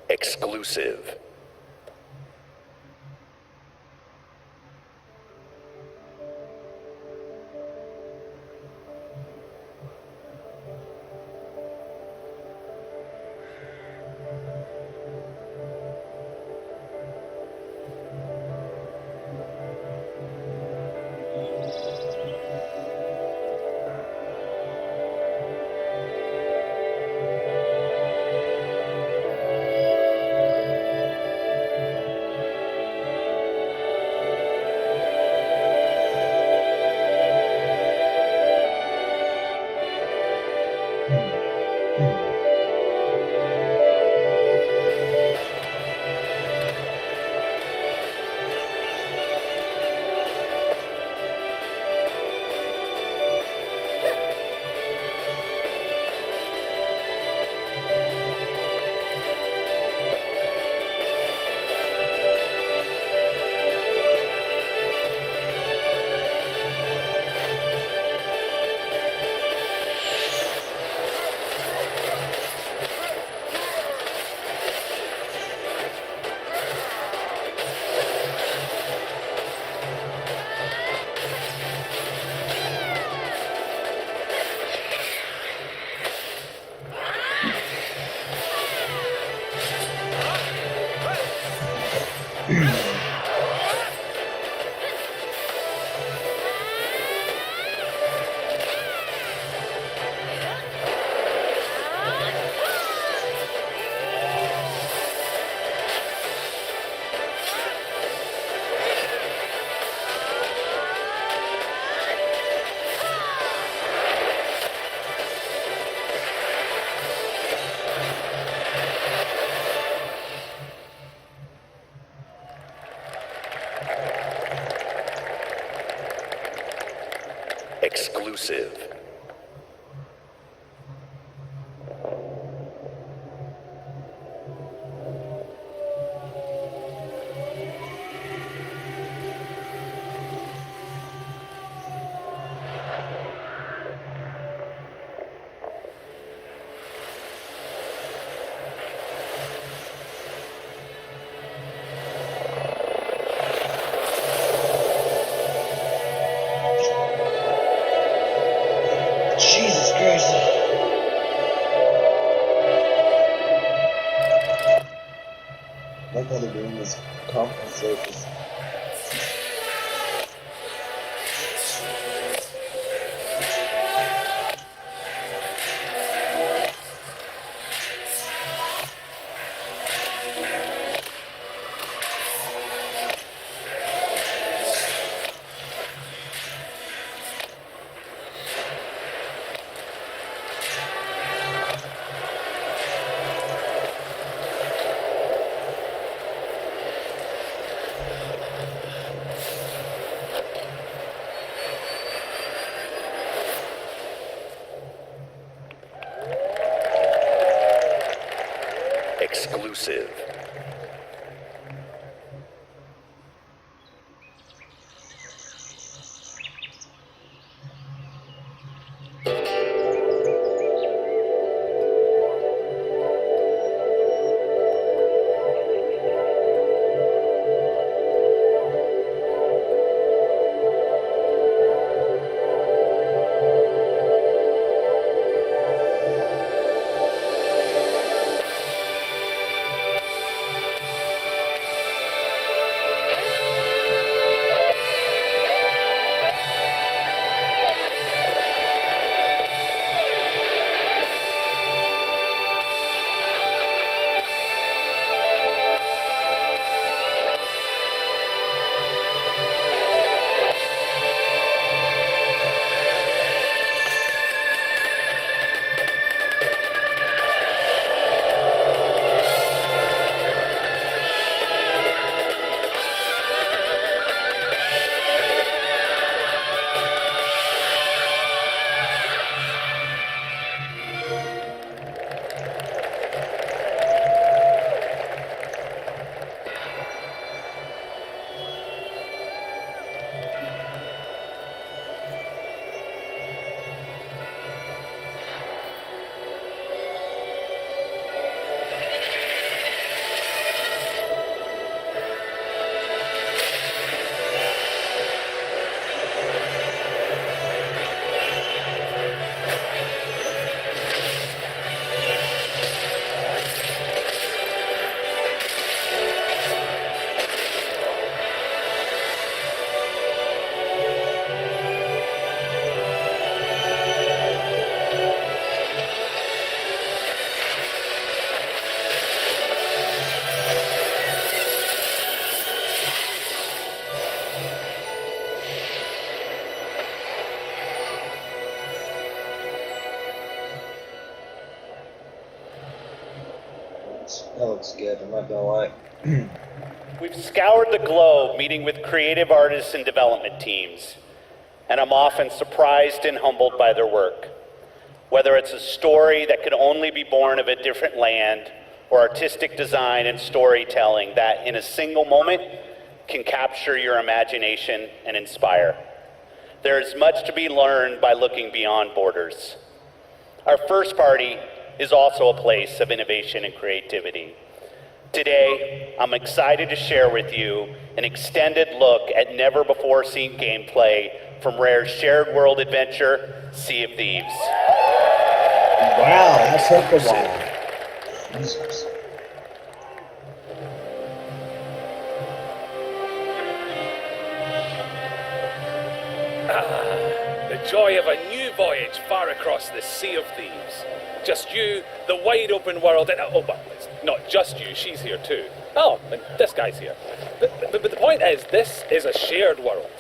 Exclusive. Exclusive. Jesus Christ. I like how they're doing this conference surface. Exclusive. That looks good, I'm not gonna lie. We've scoured the globe meeting with creative artists and development teams, and I'm often surprised and humbled by their work. Whether it's a story that could only be born of a different land, or artistic design and storytelling that, in a single moment, can capture your imagination and inspire. There is much to be learned by looking beyond borders. Our first party is also a place of innovation and creativity. Today, I'm excited to share with you an extended look at never-before-seen gameplay from Rare's shared world adventure, Sea of Thieves. Wow, that took a while. Jesus. The joy of a new voyage far across the Sea of Thieves. Just you, the wide open world, and oh, but it's not just you, she's here too. Oh, and this guy's here. But the point is, this is a shared world,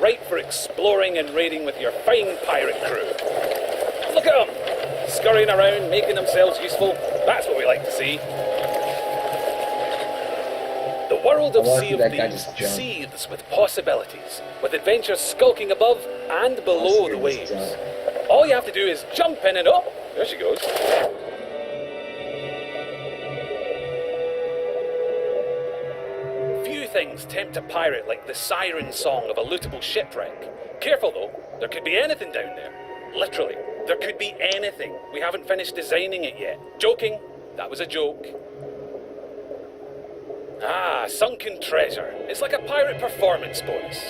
right for exploring and raiding with your fine pirate crew. Look at them, scurrying around, making themselves useful. That's what we like to see. The world of Sea of Thieves seethes with possibilities, with adventures skulking above and below the waves. All you have to do is jump in and oh, there she goes. Few things tempt a pirate like the siren song of a lootable shipwreck. Careful though, there could be anything down there. Literally, there could be anything. We haven't finished designing it yet. Joking, that was a joke. Ah, sunken treasure. It's like a pirate performance bonus.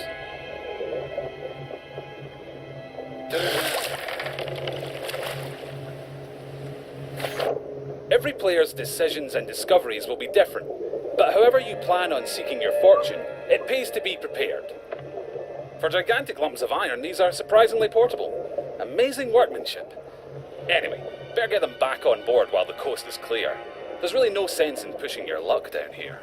Every player's decisions and discoveries will be different, but however you plan on seeking your fortune, it pays to be prepared. For gigantic lumps of iron, these are surprisingly portable. Amazing workmanship. Anyway, better get them back on board while the coast is clear. There's really no sense in pushing your luck down here.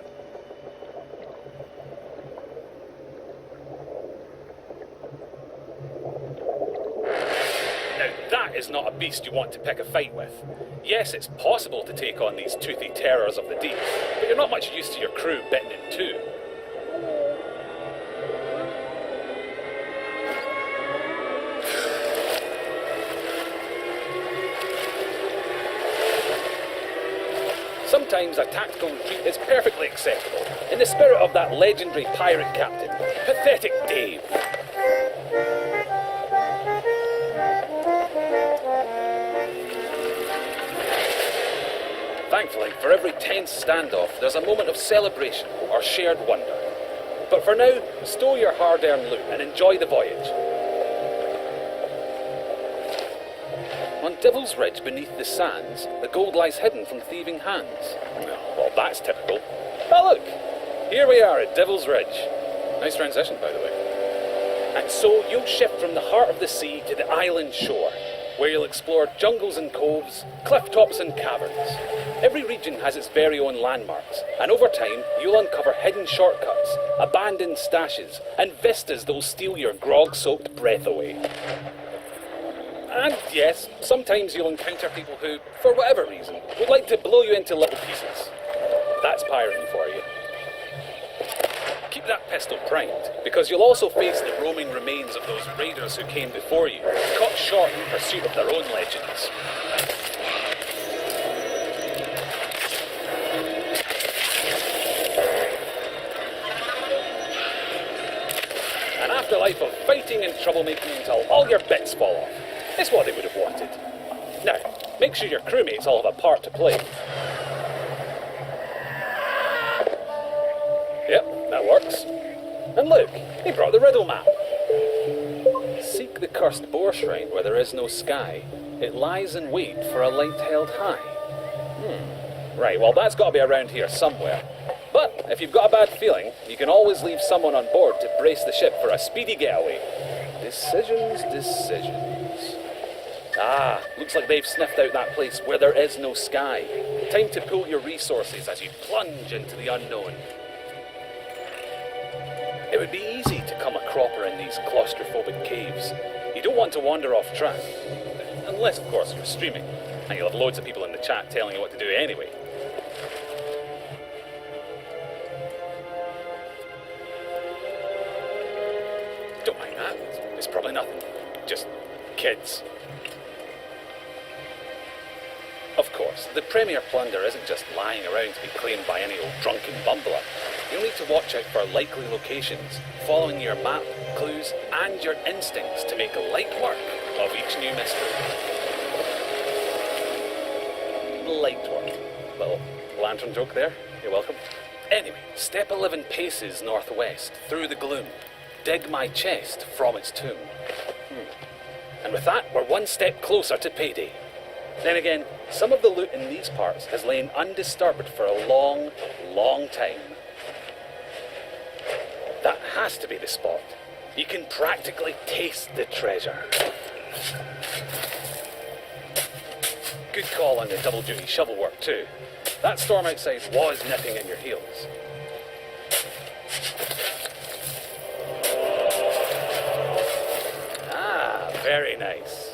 Now that is not a beast you want to pick a fight with. Yes, it's possible to take on these toothy terrors of the deep, but you're not much use to your crew bitten in two. Sometimes a tactical retreat is perfectly acceptable, in the spirit of that legendary pirate captain, Pathetic Dave. Thankfully, for every tense standoff, there's a moment of celebration or shared wonder. But for now, stow your hard-earned loot and enjoy the voyage. On Devil's Ridge beneath the sands, the gold lies hidden from thieving hands. Well, that's typical. Oh look, here we are at Devil's Ridge. Nice transition, by the way. And so you'll shift from the heart of the sea to the island shore, where you'll explore jungles and coves, cliff tops and caverns. Every region has its very own landmarks, and over time you'll uncover hidden shortcuts, abandoned stashes, and vistas that'll steal your grog-soaked breath away. And yes, sometimes you'll encounter people who, for whatever reason, would like to blow you into little pieces. That's pirating for you. Keep that pistol primed, because you'll also face the roaming remains of those raiders who came before you, caught short in pursuit of their own legends. An afterlife of fighting and troublemaking until all your bits fall off. It's what they would have wanted. Now, make sure your crewmates all have a part to play. Yep, that works. And look, he brought the riddle map. Seek the cursed boar shrine where there is no sky. It lies in wait for a light held high. Right, well that's got to be around here somewhere. But if you've got a bad feeling, you can always leave someone on board to brace the ship for a speedy getaway. Decisions. Ah, looks like they've sniffed out that place where there is no sky. Time to pool your resources as you plunge into the unknown. It would be easy to come a cropper in these claustrophobic caves. You don't want to wander off track. Unless, of course, you're streaming, and you'll have loads of people in the chat telling you what to do anyway. Don't mind that. It's probably nothing. Just kids. Of course, the premier plunder isn't just lying around to be claimed by any old drunken bumbler. You'll need to watch out for likely locations, following your map, clues, and your instincts to make light work of each new mystery. Light work. Little lantern joke there. You're welcome. Anyway, step 11 paces northwest, through the gloom. Dig my chest from its tomb. And with that, we're one step closer to payday. Then again, some of the loot in these parts has lain undisturbed for a long, long time. That has to be the spot. You can practically taste the treasure. Good call on the double-duty shovel work, too. That storm outside was nipping at your heels. Ah, very nice.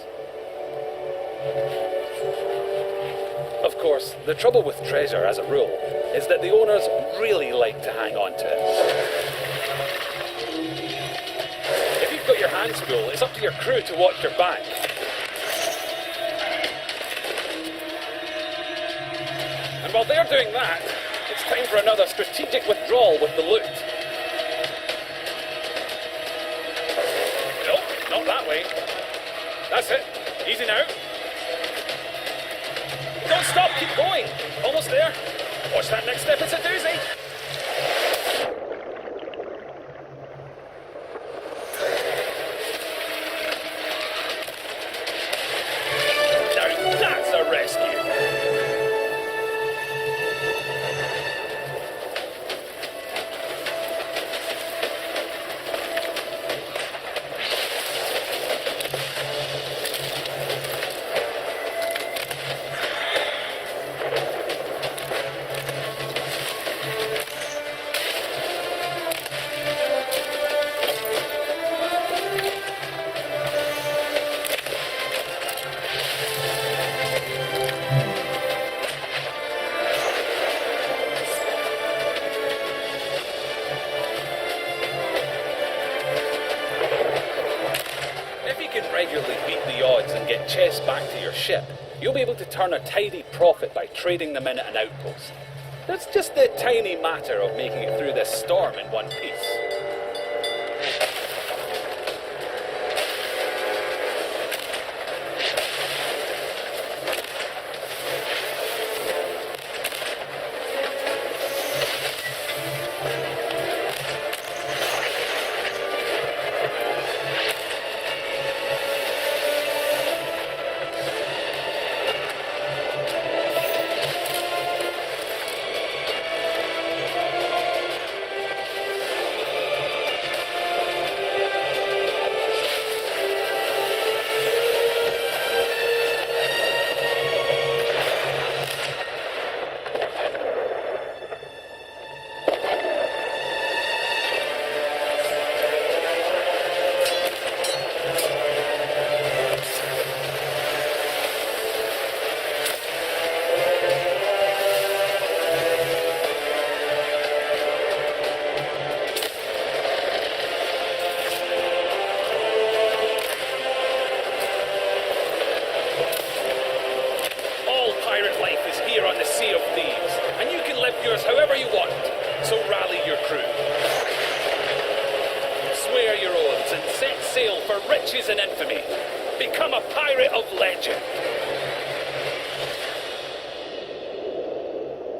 Of course, the trouble with treasure, as a rule, is that the owners really like to hang on to it. If you've got your hands full, it's up to your crew to watch your back. And while they're doing that, it's time for another strategic withdrawal with the loot. Nope, not that way. That's it. Easy now. Don't stop, keep going. Almost there. Watch that next step, it's a doozy. Now that's a rescue. Chests back to your ship, you'll be able to turn a tidy profit by trading them in at an outpost. That's just the tiny matter of making it through this storm in one piece.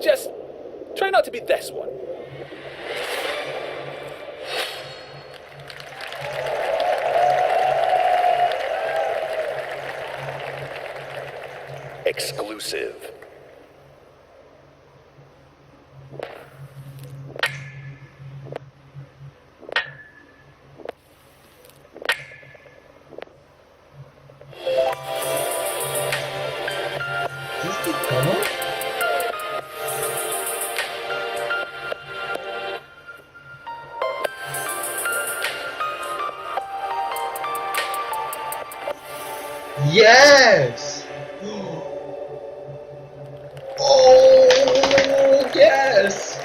Just try not to be this one. Exclusive. Yes! Oh, yes!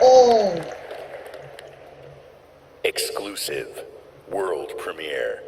Oh! Exclusive. World premiere.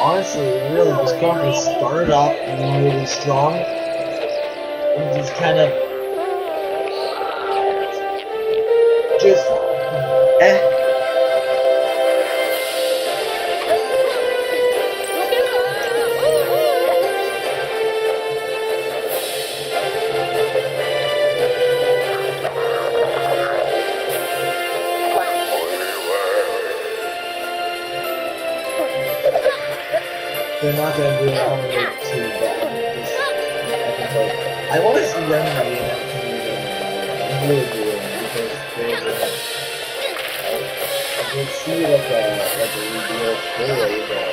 honestly, really, this conference started off really strong and just kind of just they're not gonna do it all the way too bad. I want to see them in the I really do, because they see like a reveal fully, but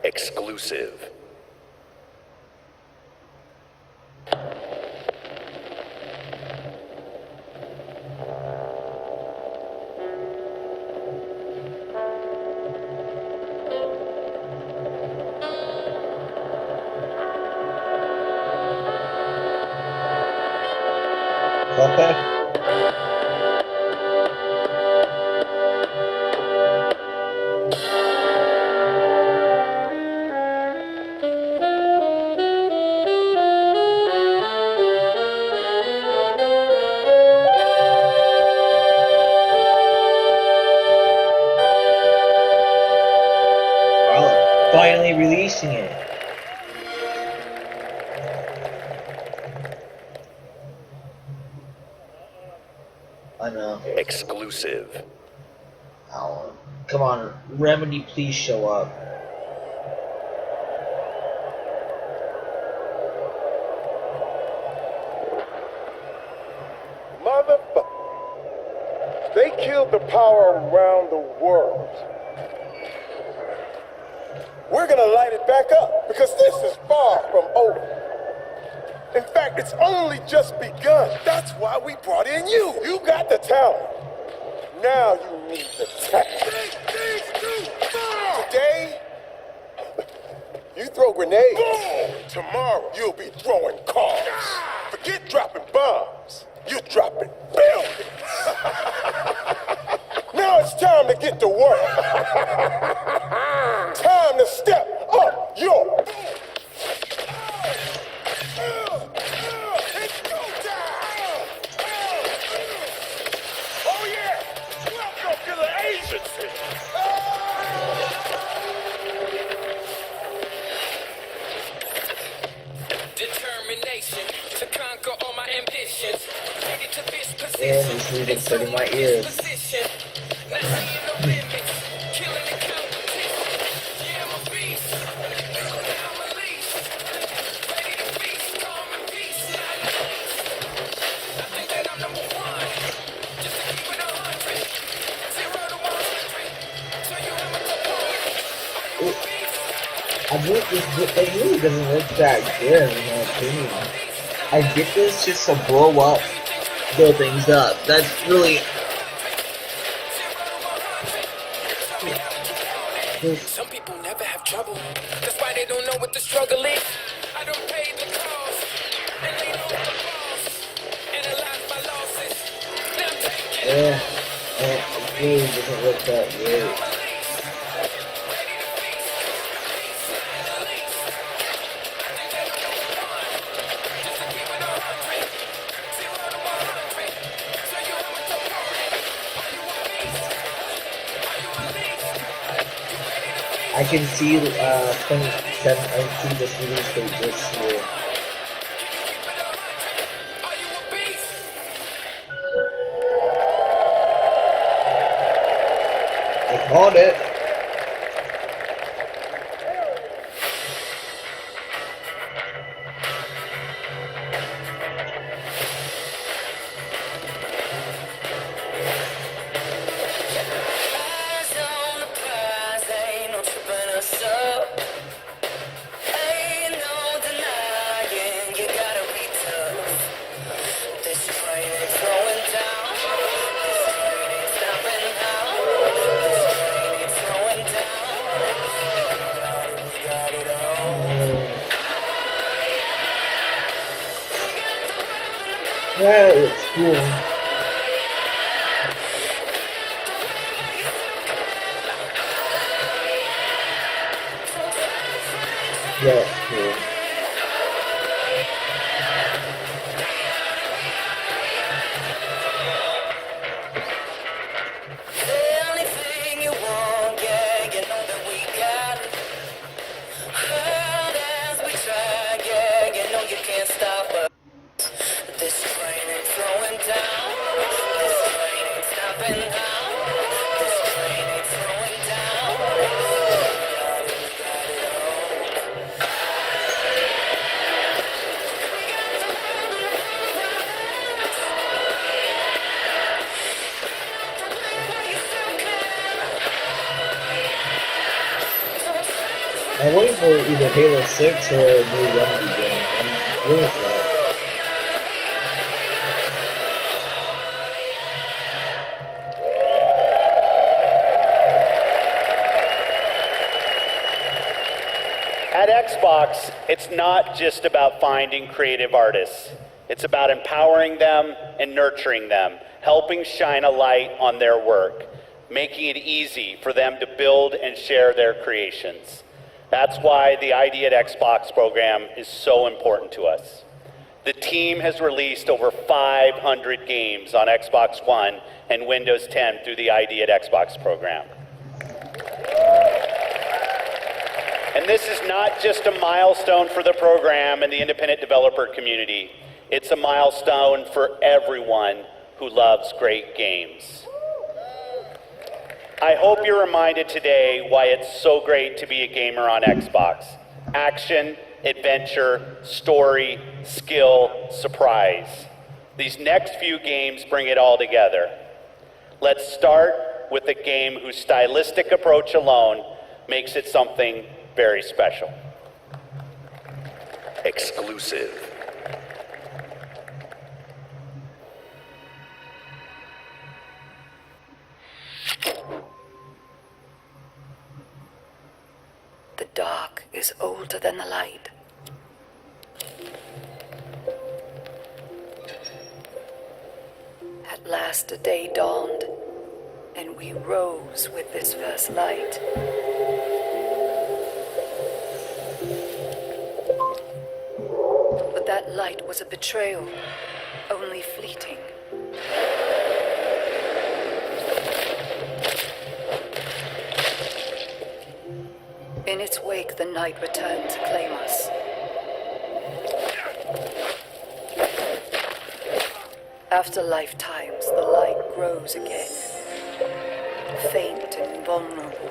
Exclusive. okay. Finally releasing it. I know. Exclusive. Oh, come on, Remedy, please show up. Motherfucker. They killed the power around the world. We're gonna light it back up because this is far from over. In fact, it's only just begun. That's why we brought in you. You got the talent. Now you need the tech. Today, you throw grenades. Boom. Tomorrow, you'll be throwing cars. Forget dropping bombs. You're dropping buildings. Now it's time to get to work. Time to step up your. It's go time. Oh yeah, welcome to the agency. Determination to conquer all my ambitions. Headed to this position. And he's leaving foot in my ears. Not seeing no limits. Killing the competition. Yeah, I'm a beast. Now I'm released. Ready to feast. Calm and peace. Not nice. I think that I'm number one. Just to keep it 100. 0 to 100. So you have a support. It really doesn't look that good in my opinion. I get this just to blow things up. That's really. Some people never have trouble. That's why they don't know what the struggle is. I don't pay the cost, and they know the boss. Analyze my losses. Now I'm taking It really doesn't look that good. I can see 27. I see this release date this year. I called it. Ain't no Yeah, it's cool. Yeah, it's cool. Anything you want, yeah, you know that we got it. Hard as we try, yeah, you know you can't stop us. This train ain't slowing down. This train ain't stopping now. This train ain't slowing down. We got it all. I'm waiting for either Halo 6 or a new Remedy game. I'm waiting for that. At Xbox, it's not just about finding creative artists. It's about empowering them and nurturing them, helping shine a light on their work, making it easy for them to build and share their creations. That's why the ID at Xbox program is so important to us. The team has released over 500 games on Xbox One and Windows 10 through the ID at Xbox program. And this is not just a milestone for the program and the independent developer community. It's a milestone for everyone who loves great games. I hope you're reminded today why it's so great to be a gamer on Xbox. Action, adventure, story, skill, surprise. These next few games bring it all together. Let's start with a game whose stylistic approach alone makes it something very special. Exclusive. The dark is older than the light. At last a day dawned, and we rose with this first light. But that light was a betrayal, only fleeting. In its wake, the night returned to claim us. After lifetimes, the light grows again, faint and vulnerable.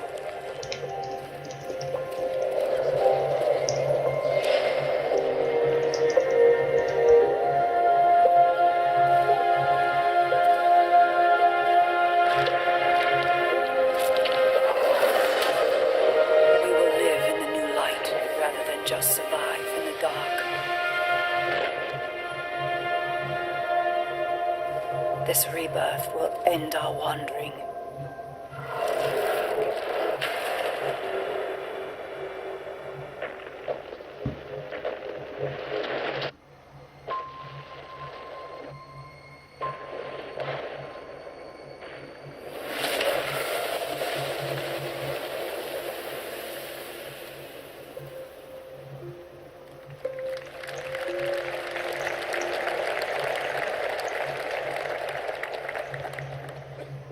Just survive in the dark. This rebirth will end our wandering.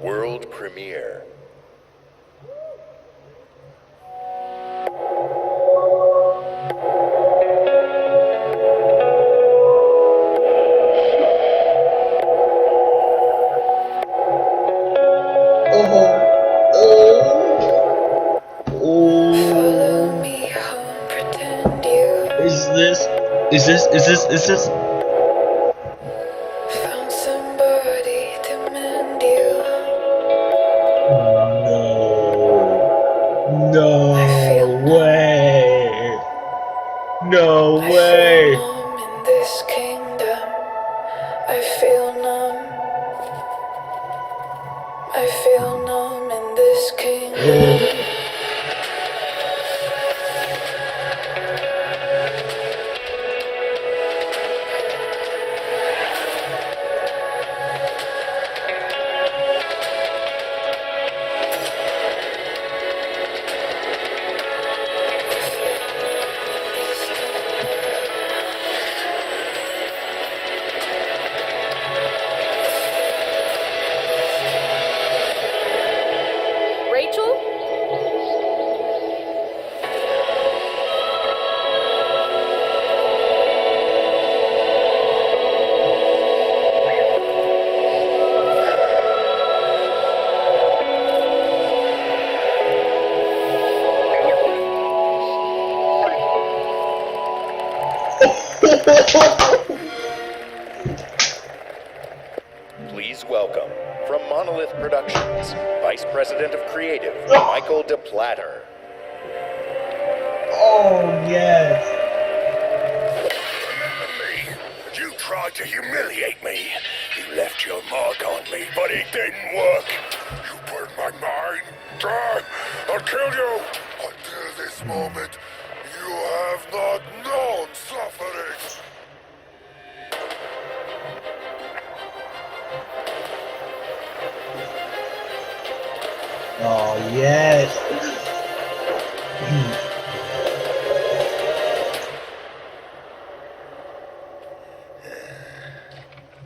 World premiere. Is this? Found somebody to mend you. No way. No way. I feel numb in this kingdom. I feel numb. I feel numb in this kingdom. Please welcome, from Monolith Productions, Vice President of Creative, Michael DePlatter. Oh, yes. Remember me? You tried to humiliate me. You left your mark on me, but it didn't work. You burned my mind. I'll kill you. Until this moment, you have not known suffering. Oh, yes.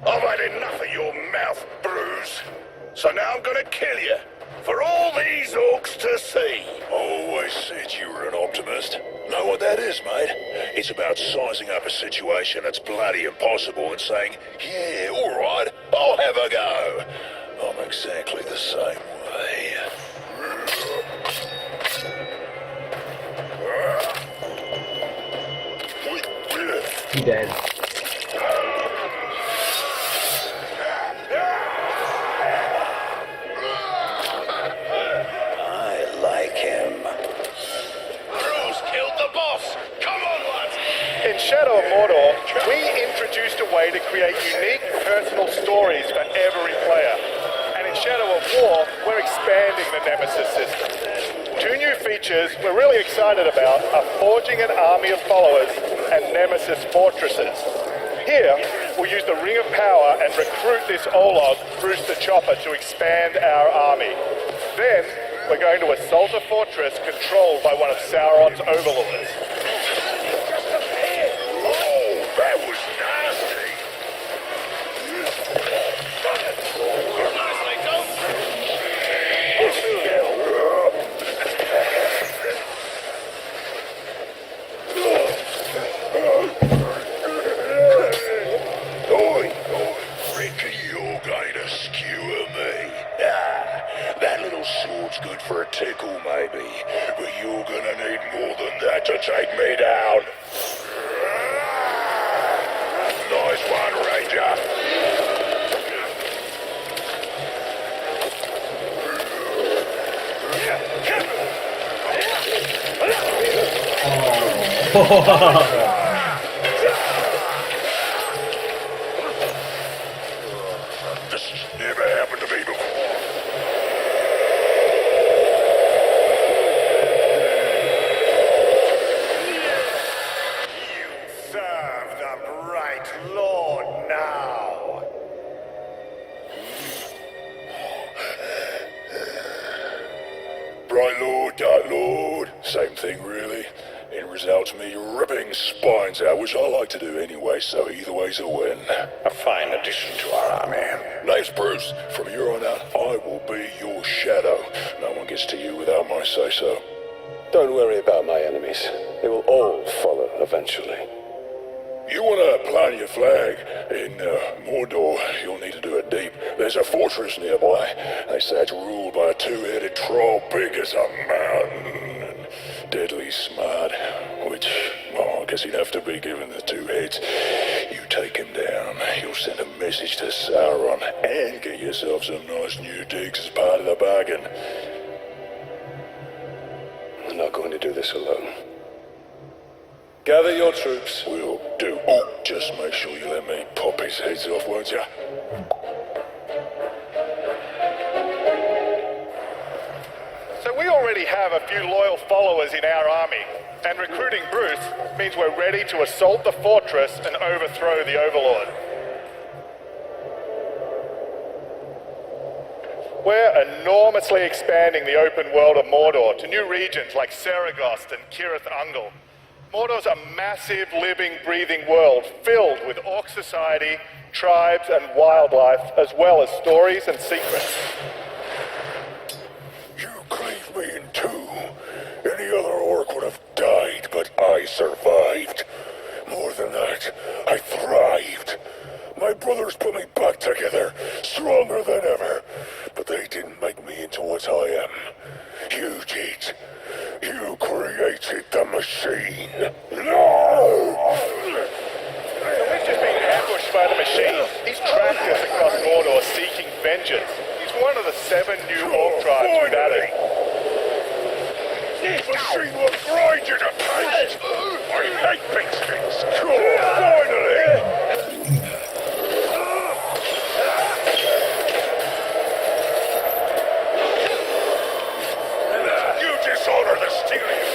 I've had enough of your mouth, Bruce. So now I'm gonna kill you. For all these orcs to see. Always said you were an optimist. Know what that is, mate? It's about sizing up a situation that's bloody impossible and saying, yeah, alright, I'll have a go. I'm exactly the same way. He dead. I like him. Bruce killed the boss. Come on, lads. In Shadow of Mordor, we introduced a way to create unique personal stories for every player. And in Shadow of War, we're expanding the Nemesis system. 2 new features we're really excited about are forging an army of followers and Nemesis fortresses. Here, we'll use the Ring of Power and recruit this Olog, Bruce the Chopper, to expand our army. Then, we're going to assault a fortress controlled by one of Sauron's overlords. Oh, that was nasty. Nicely done. Reckon you're going to skewer me. That little sword's good for a tickle, maybe. But you're gonna need more than that to take me down. Nice one, Ranger. This never happened to me before. Serve the bright Lord now. Bright Lord, Dark Lord, same thing really. End results me ripping spines out, which I like to do anyway, so either way's a win. A fine addition to our army. Name's Bruce. From here on out, I will be your shadow. No one gets to you without my say-so. Don't worry about my enemies. They will all follow eventually. You want to plant your flag in Mordor, you'll need to do it deep. There's a fortress nearby. They say it's ruled by a 2-headed troll big as a mountain and deadly smart, which, well, I guess he'd have to be given the 2 heads. You take him down, you'll send a message to Sauron and get yourself some nice new digs as part of the bargain. I'm not going to do this alone. Gather your troops. Will do. Oh, just make sure you let me pop his heads off, won't you? So we already have a few loyal followers in our army, and recruiting Bruce means we're ready to assault the fortress and overthrow the Overlord. We're enormously expanding the open world of Mordor to new regions like Saragost and Cirith Ungol. Mordor's a massive, living, breathing world filled with orc society, tribes, and wildlife, as well as stories and secrets. You cleaved me in 2. Any other orc would have died, but I survived. More than that, I thrived. My brothers put me back together, stronger than ever. But they didn't make me into what I am. You did. You created the machine. No! We've just been ambushed by the machine. He's tracked us across Mordor seeking vengeance. He's one of the 7 new orc tribes we've added. This machine will grind you to paste! I hate big things! Finally! You dishonor the Styrians!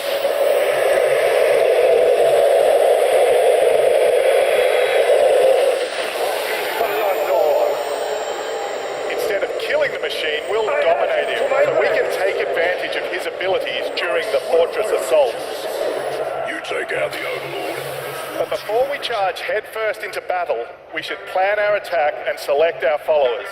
Instead of killing the machine, we'll dominate him so we can take advantage of his abilities during the fortress assaults. You take out the Overlord. But before we charge headfirst into battle, we should plan our attack and select our followers.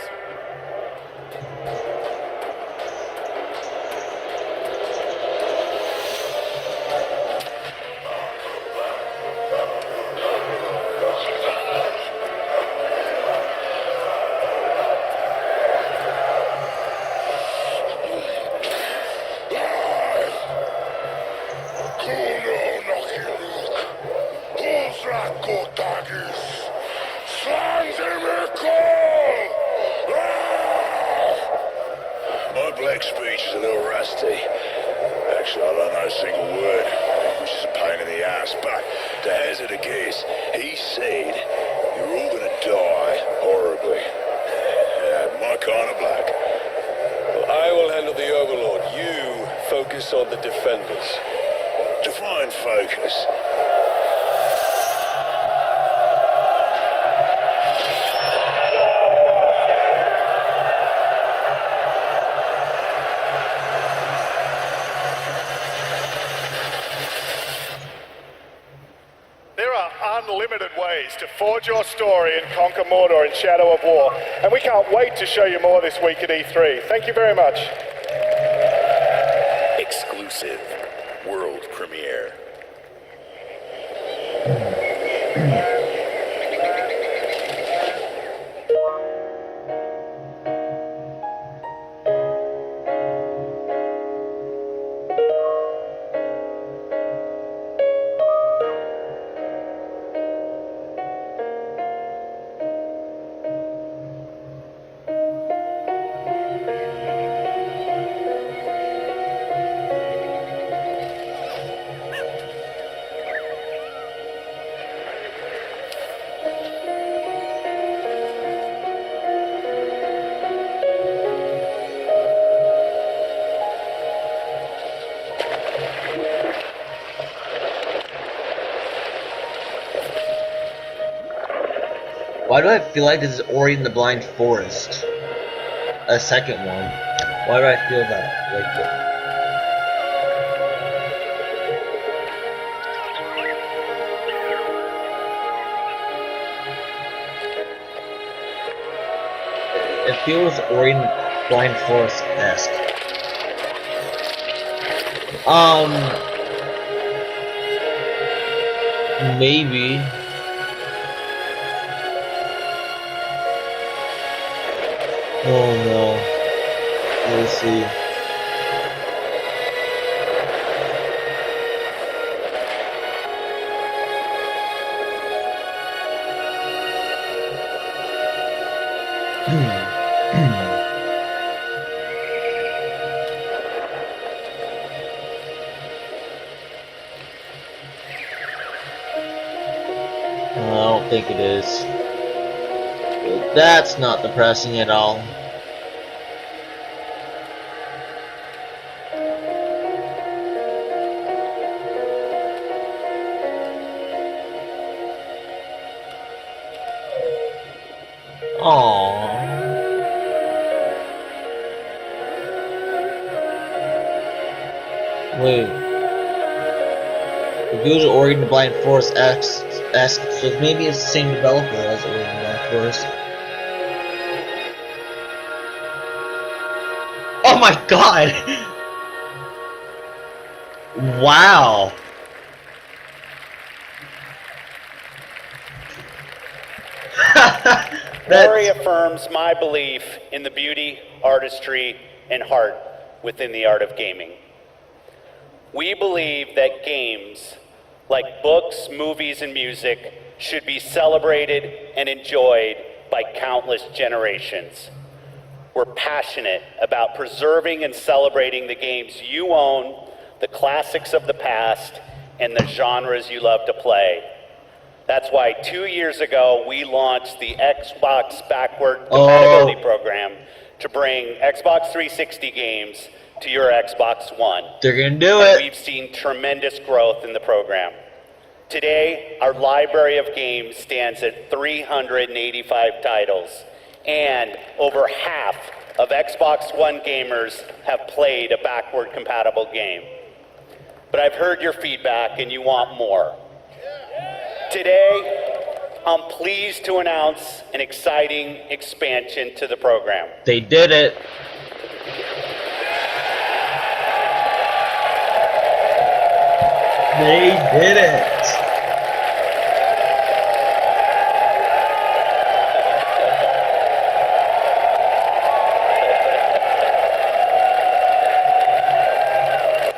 My black speech is a little rusty. Actually, I don't know a single word, which is a pain in the ass, but to hazard a guess, he said you're all gonna die horribly. My kind of black. Well, I will handle the Overlord. You focus on the defenders. Define focus. There are unlimited ways to forge your story and conquer Mordor in Shadow of War, and we can't wait to show you more this week at E3. Thank you very much. Exclusive world premiere. Why do I feel like this is Ori and the Blind Forest? A second one. Why do I feel that? Like that? It feels Ori and the Blind Forest-esque. Maybe. Oh no. Let's see. I don't think it is. That's not depressing at all. Aww. Wait. The views of Ori and the Blind Forest esque, so maybe it's the same developer as Ori and the Blind Forest. Oh my god! Wow! Ori affirms my belief in the beauty, artistry, and heart within the art of gaming. We believe that games, like books, movies, and music, should be celebrated and enjoyed by countless generations. We're passionate about preserving and celebrating the games you own, the classics of the past, and the genres you love to play. That's why 2 years ago, we launched the Xbox Backward Compatibility Program to bring Xbox 360 games to your Xbox One. They're gonna do it. We've seen tremendous growth in the program. Today, our library of games stands at 385 titles, and over half of Xbox One gamers have played a backward compatible game. But I've heard your feedback and you want more. Today, I'm pleased to announce an exciting expansion to the program. They did it. They did it.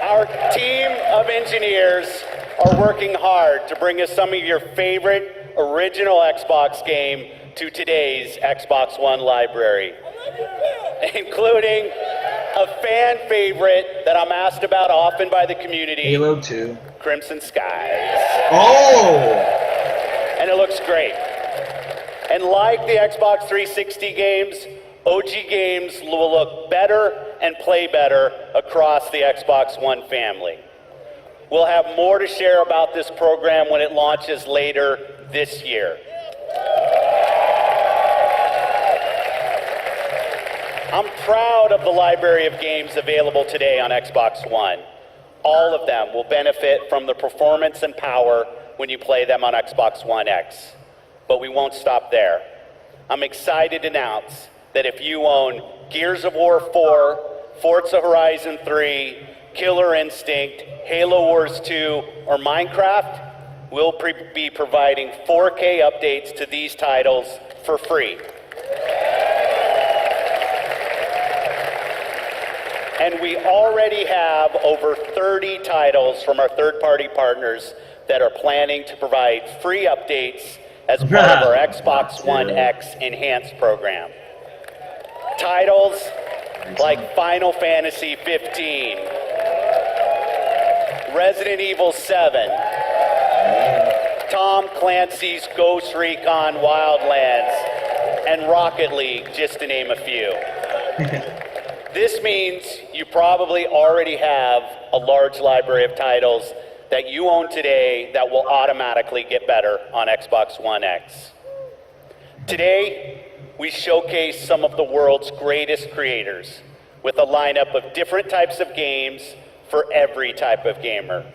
Our team of engineers are working hard to bring us some of your favorite original Xbox game to today's Xbox One library, including a fan favorite that I'm asked about often by the community, Halo 2. Crimson Skies. Oh! And it looks great. And like the Xbox 360 games, OG games will look better and play better across the Xbox One family. We'll have more to share about this program when it launches later this year. I'm proud of the library of games available today on Xbox One. All of them will benefit from the performance and power when you play them on Xbox One X. But we won't stop there. I'm excited to announce that if you own Gears of War 4, Forza Horizon 3, Killer Instinct, Halo Wars 2, or Minecraft, we'll be providing 4K updates to these titles for free. And we already have over 30 titles from our third-party partners that are planning to provide free updates as part of our Xbox One X Enhanced program. Titles like Final Fantasy 15, Resident Evil 7, Tom Clancy's Ghost Recon Wildlands, and Rocket League, just to name a few. This means you probably already have a large library of titles that you own today that will automatically get better on Xbox One X. Today, we showcase some of the world's greatest creators with a lineup of different types of games for every type of gamer.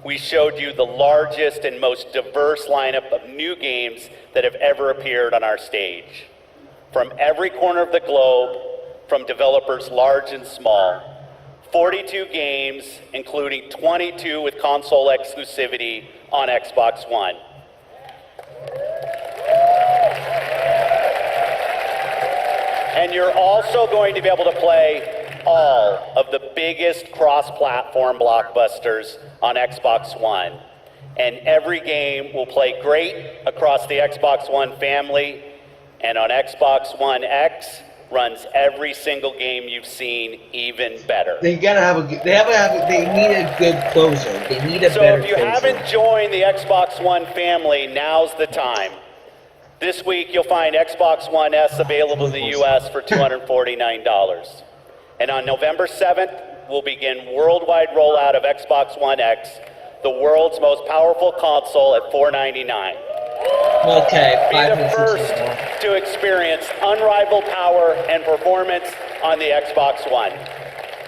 We showed you the largest and most diverse lineup of new games that have ever appeared on our stage. From every corner of the globe, from developers large and small, 42 games, including 22 with console exclusivity on Xbox One. And you're also going to be able to play all of the biggest cross-platform blockbusters on Xbox One. And every game will play great across the Xbox One family, and on Xbox One X, runs every single game you've seen even better. They gotta have a. They need a good closer. They need a better closer. So if you haven't joined the Xbox One family, now's the time. This week you'll find Xbox One S available in the U.S. for $249. And on November 7th, we'll begin worldwide rollout of Xbox One X, the world's most powerful console, at $499. Okay, be the first to experience unrivaled power and performance on the Xbox One.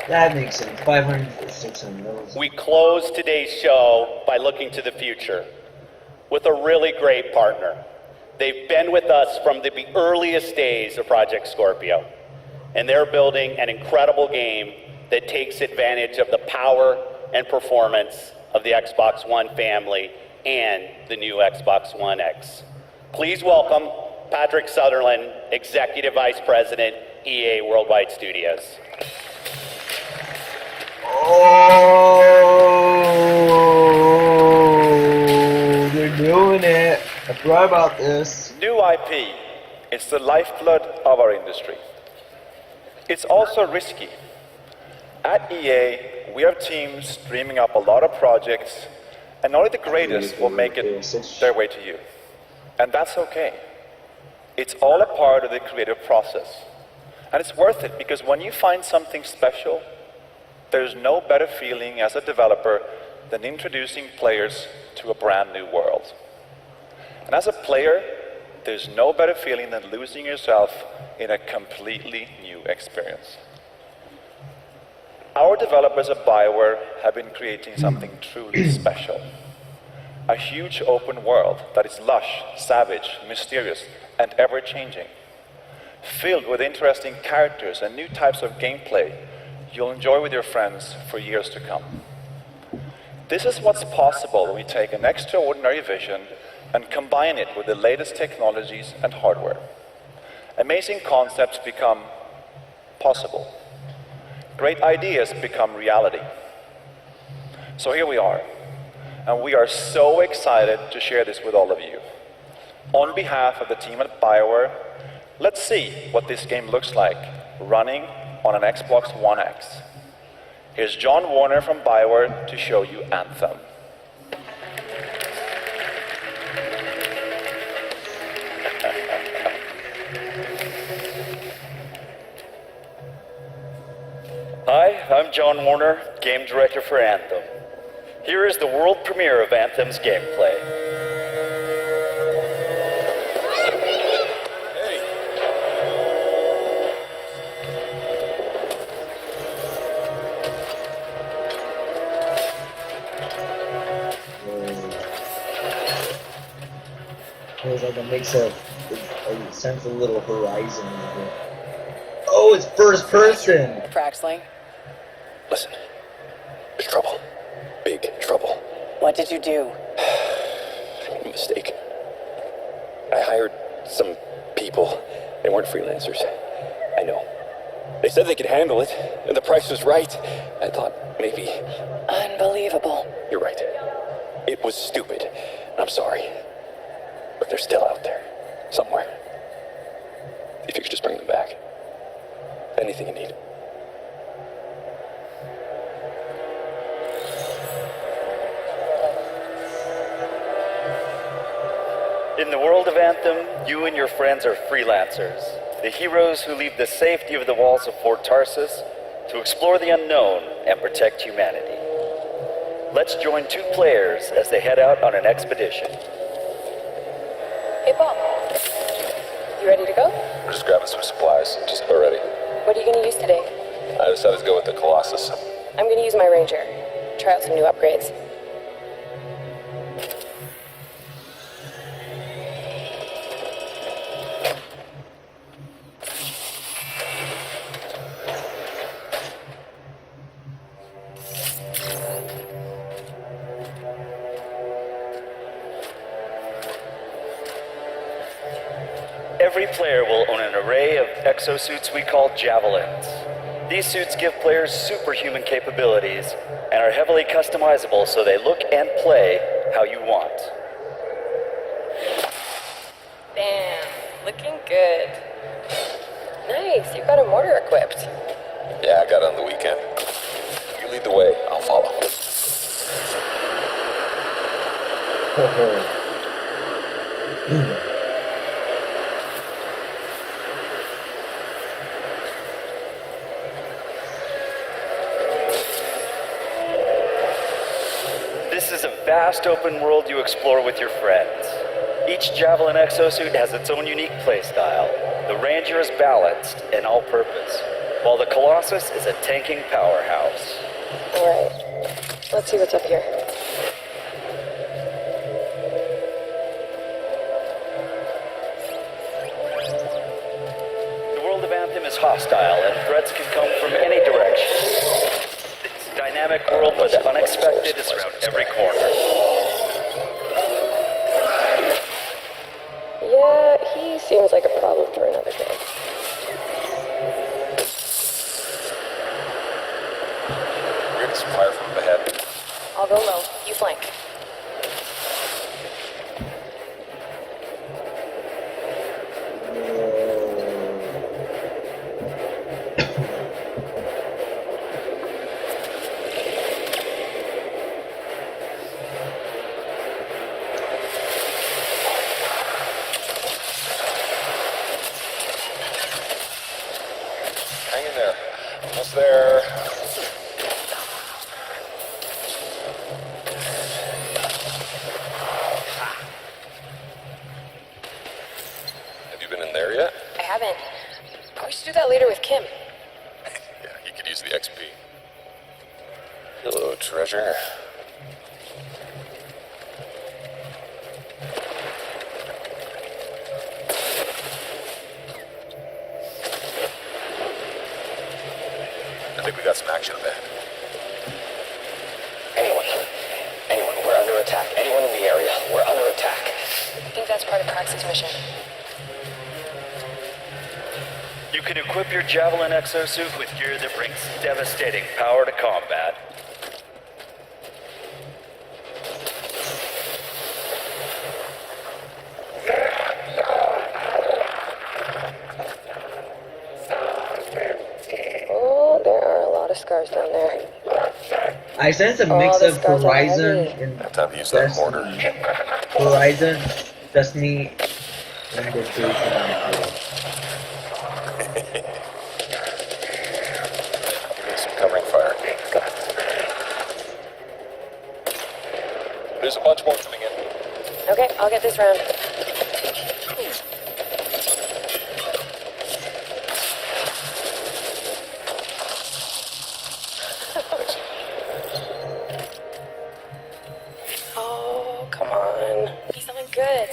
That makes sense. 500 to 600. We close today's show by looking to the future with a really great partner. They've been with us from the earliest days of Project Scorpio, and they're building an incredible game that takes advantage of the power and performance of the Xbox One family and the new Xbox One X. Please welcome Patrick Sutherland, Executive Vice President, EA Worldwide Studios. Oh, they're doing it. I forgot about this. New IP. It's the lifeblood of our industry. It's also risky. At EA, we have teams dreaming up a lot of projects, and only the greatest will make it their way to you. And that's okay. It's all a part of the creative process. And it's worth it because when you find something special, there's no better feeling as a developer than introducing players to a brand new world. And as a player, there's no better feeling than losing yourself in a completely new experience. Our developers at BioWare have been creating something truly special. A huge open world that is lush, savage, mysterious, and ever-changing. Filled with interesting characters and new types of gameplay you'll enjoy with your friends for years to come. This is what's possible when we take an extraordinary vision and combine it with the latest technologies and hardware. Amazing concepts become possible. Great ideas become reality. So here we are, and we are so excited to share this with all of you. On behalf of the team at BioWare, let's see what this game looks like running on an Xbox One X. Here's John Warner from BioWare to show you Anthem. Hi, I'm John Warner, Game Director for Anthem. Here is the world premiere of Anthem's gameplay. It's like it makes a sense of little horizon. Oh, it's first person! Traxling, Listen, there's trouble. Big trouble. what did you do? I made a mistake. I hired some people. They weren't freelancers. I know. They said they could handle it, and the price was right. I thought maybe... Unbelievable. You're right. It was stupid. I'm sorry. But they're still out there. Somewhere. If you could just bring them back. Anything you need. In the world of Anthem, you and your friends are freelancers, the heroes who leave the safety of the walls of Fort Tarsus to explore the unknown and protect humanity. Let's join two players as they head out on an expedition. Hey, Paul. You ready to go? I'm just grabbing some supplies. Just about ready. What are you going to use today? I decided to go with the Colossus. I'm going to use my Ranger. Try out some new upgrades. Every player will own an array of exosuits we call Javelins. These suits give players superhuman capabilities and are heavily customizable so they look and play how you want. Damn, looking good. Nice, you got a mortar equipped. Yeah, I got it on the weekend. You lead the way, I'll follow. This is a vast open world you explore with your friends. Each Javelin exosuit has its own unique playstyle. The Ranger is balanced and all-purpose, while the Colossus is a tanking powerhouse. Alright, let's see what's up here. The world of Anthem is hostile, and threats can come from any direction. It's a dynamic world where the unexpected is around every corner. Yeah, he seems like a problem for another day. We're getting some fire from ahead. I'll go low. You flank. that later with Kim? Yeah, he could use the XP. Hello, treasure. I think we got some action ahead. Anyone, we're under attack. Anyone in the area, we're under attack. I think that's part of Praxis' mission. You can equip your Javelin exosuit with gear that brings devastating power to combat. Oh, there are a lot of scars down there. I sense a mix the of scars are Horizon heavy. and Time to use that mortar. Horizon, Destiny, and the Some covering fire. There's a bunch more coming in. Okay, I'll get this round. Oh, come on. Be something good.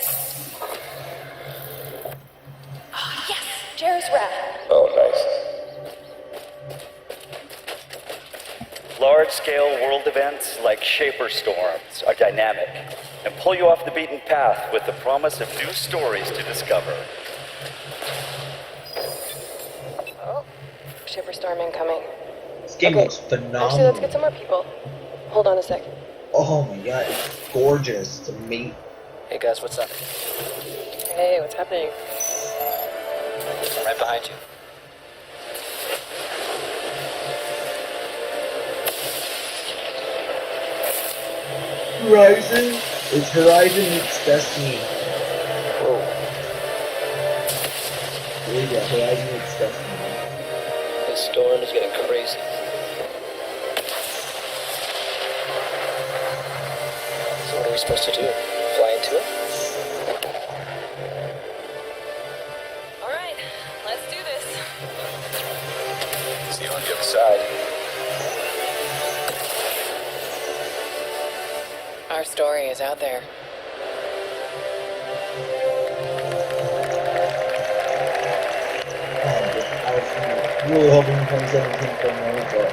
Oh, yes! Jerry's wrap. Oh, nice. Large-scale world events like Shaper Storms are dynamic and pull you off the beaten path with the promise of new stories to discover. Oh, Shipper Storm incoming. This game looks phenomenal. Actually, let's get some more people. Hold on a sec. Oh my god, it's gorgeous. It's amazing. Hey guys, what's up? Hey, what's happening? I'm right behind you. Horizon? It's Horizon meets Destiny. Whoa. Yeah, Horizon meets Destiny. This storm is getting crazy. So what are we supposed to do? Fly into it? Alright, let's do this. See you on the other side. Our story is out there. I was really hoping 2017 for more, but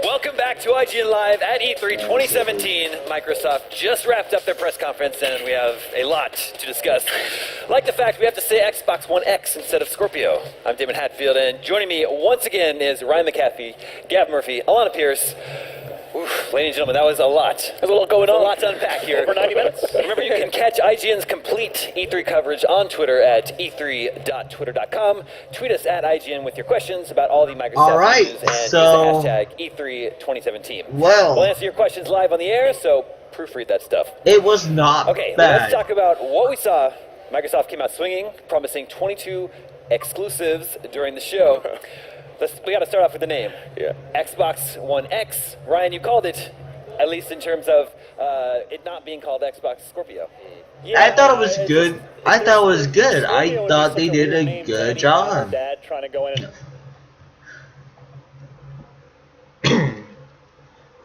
Welcome back to IGN Live at E3 2017. Microsoft just wrapped up their press conference and we have a lot to discuss. Like the fact we have to say Xbox One X instead of Scorpio. I'm Damon Hatfield and joining me once again is Ryan McAfee, Gav Murphy, Alana Pierce. Oof, ladies and gentlemen, that was a lot. There's a lot going on. A lot to unpack here. Over 90 minutes. Remember, you can catch IGN's complete E3 coverage on Twitter at e3.twitter.com. Tweet us at IGN with your questions about all the Microsoft all right, news and so use the hashtag E3 2017. Well, we'll answer your questions live on the air, so proofread that stuff. It was not okay, bad. let's talk about what we saw. Microsoft came out swinging, promising 22 exclusives during the show. We got to start off with the name. Yeah. Xbox One X. Ryan, you called it, at least in terms of it not being called Xbox Scorpio. Yeah, I thought it was good. I thought it was good. I Scorpio would be thought such they a did weird a name to good any mom or job. dad trying to go in and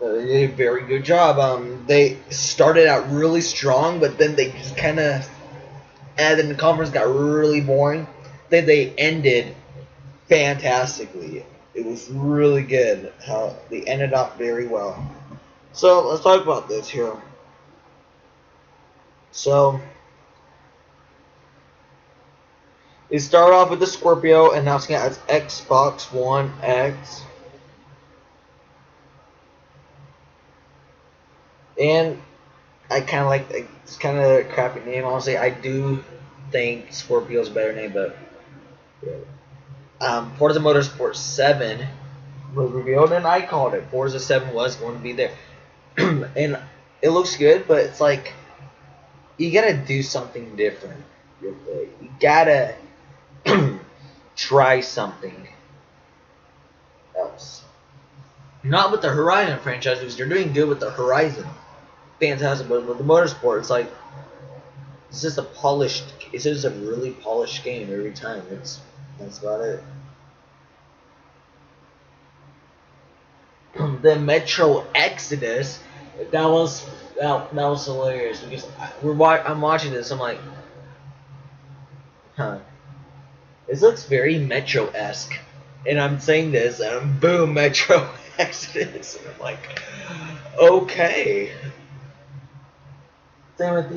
They did a very good job. They started out really strong, but then they just kind of, and then the conference got really boring. Then they ended fantastically. It was really good how they ended off very well. So let's talk about this here. So they start off with the Scorpio announcing it as Xbox One X. And I kind of like it's kind of a crappy name, honestly. I do think Scorpio's a better name, but Forza Motorsport 7 was revealed, and I called it. Forza 7 was going to be there, and it looks good, but it's like you gotta do something different with it. You gotta try something else. Not with the Horizon franchise, because you're doing good with the Horizon. Fantastic, but with the Motorsport, it's like it's just it's just a really polished game every time. That's about it. The Metro Exodus, that was hilarious because I'm watching this. I'm like, huh, this looks very Metro-esque, and I'm saying this, and boom, Metro Exodus, and I'm like, okay. Same with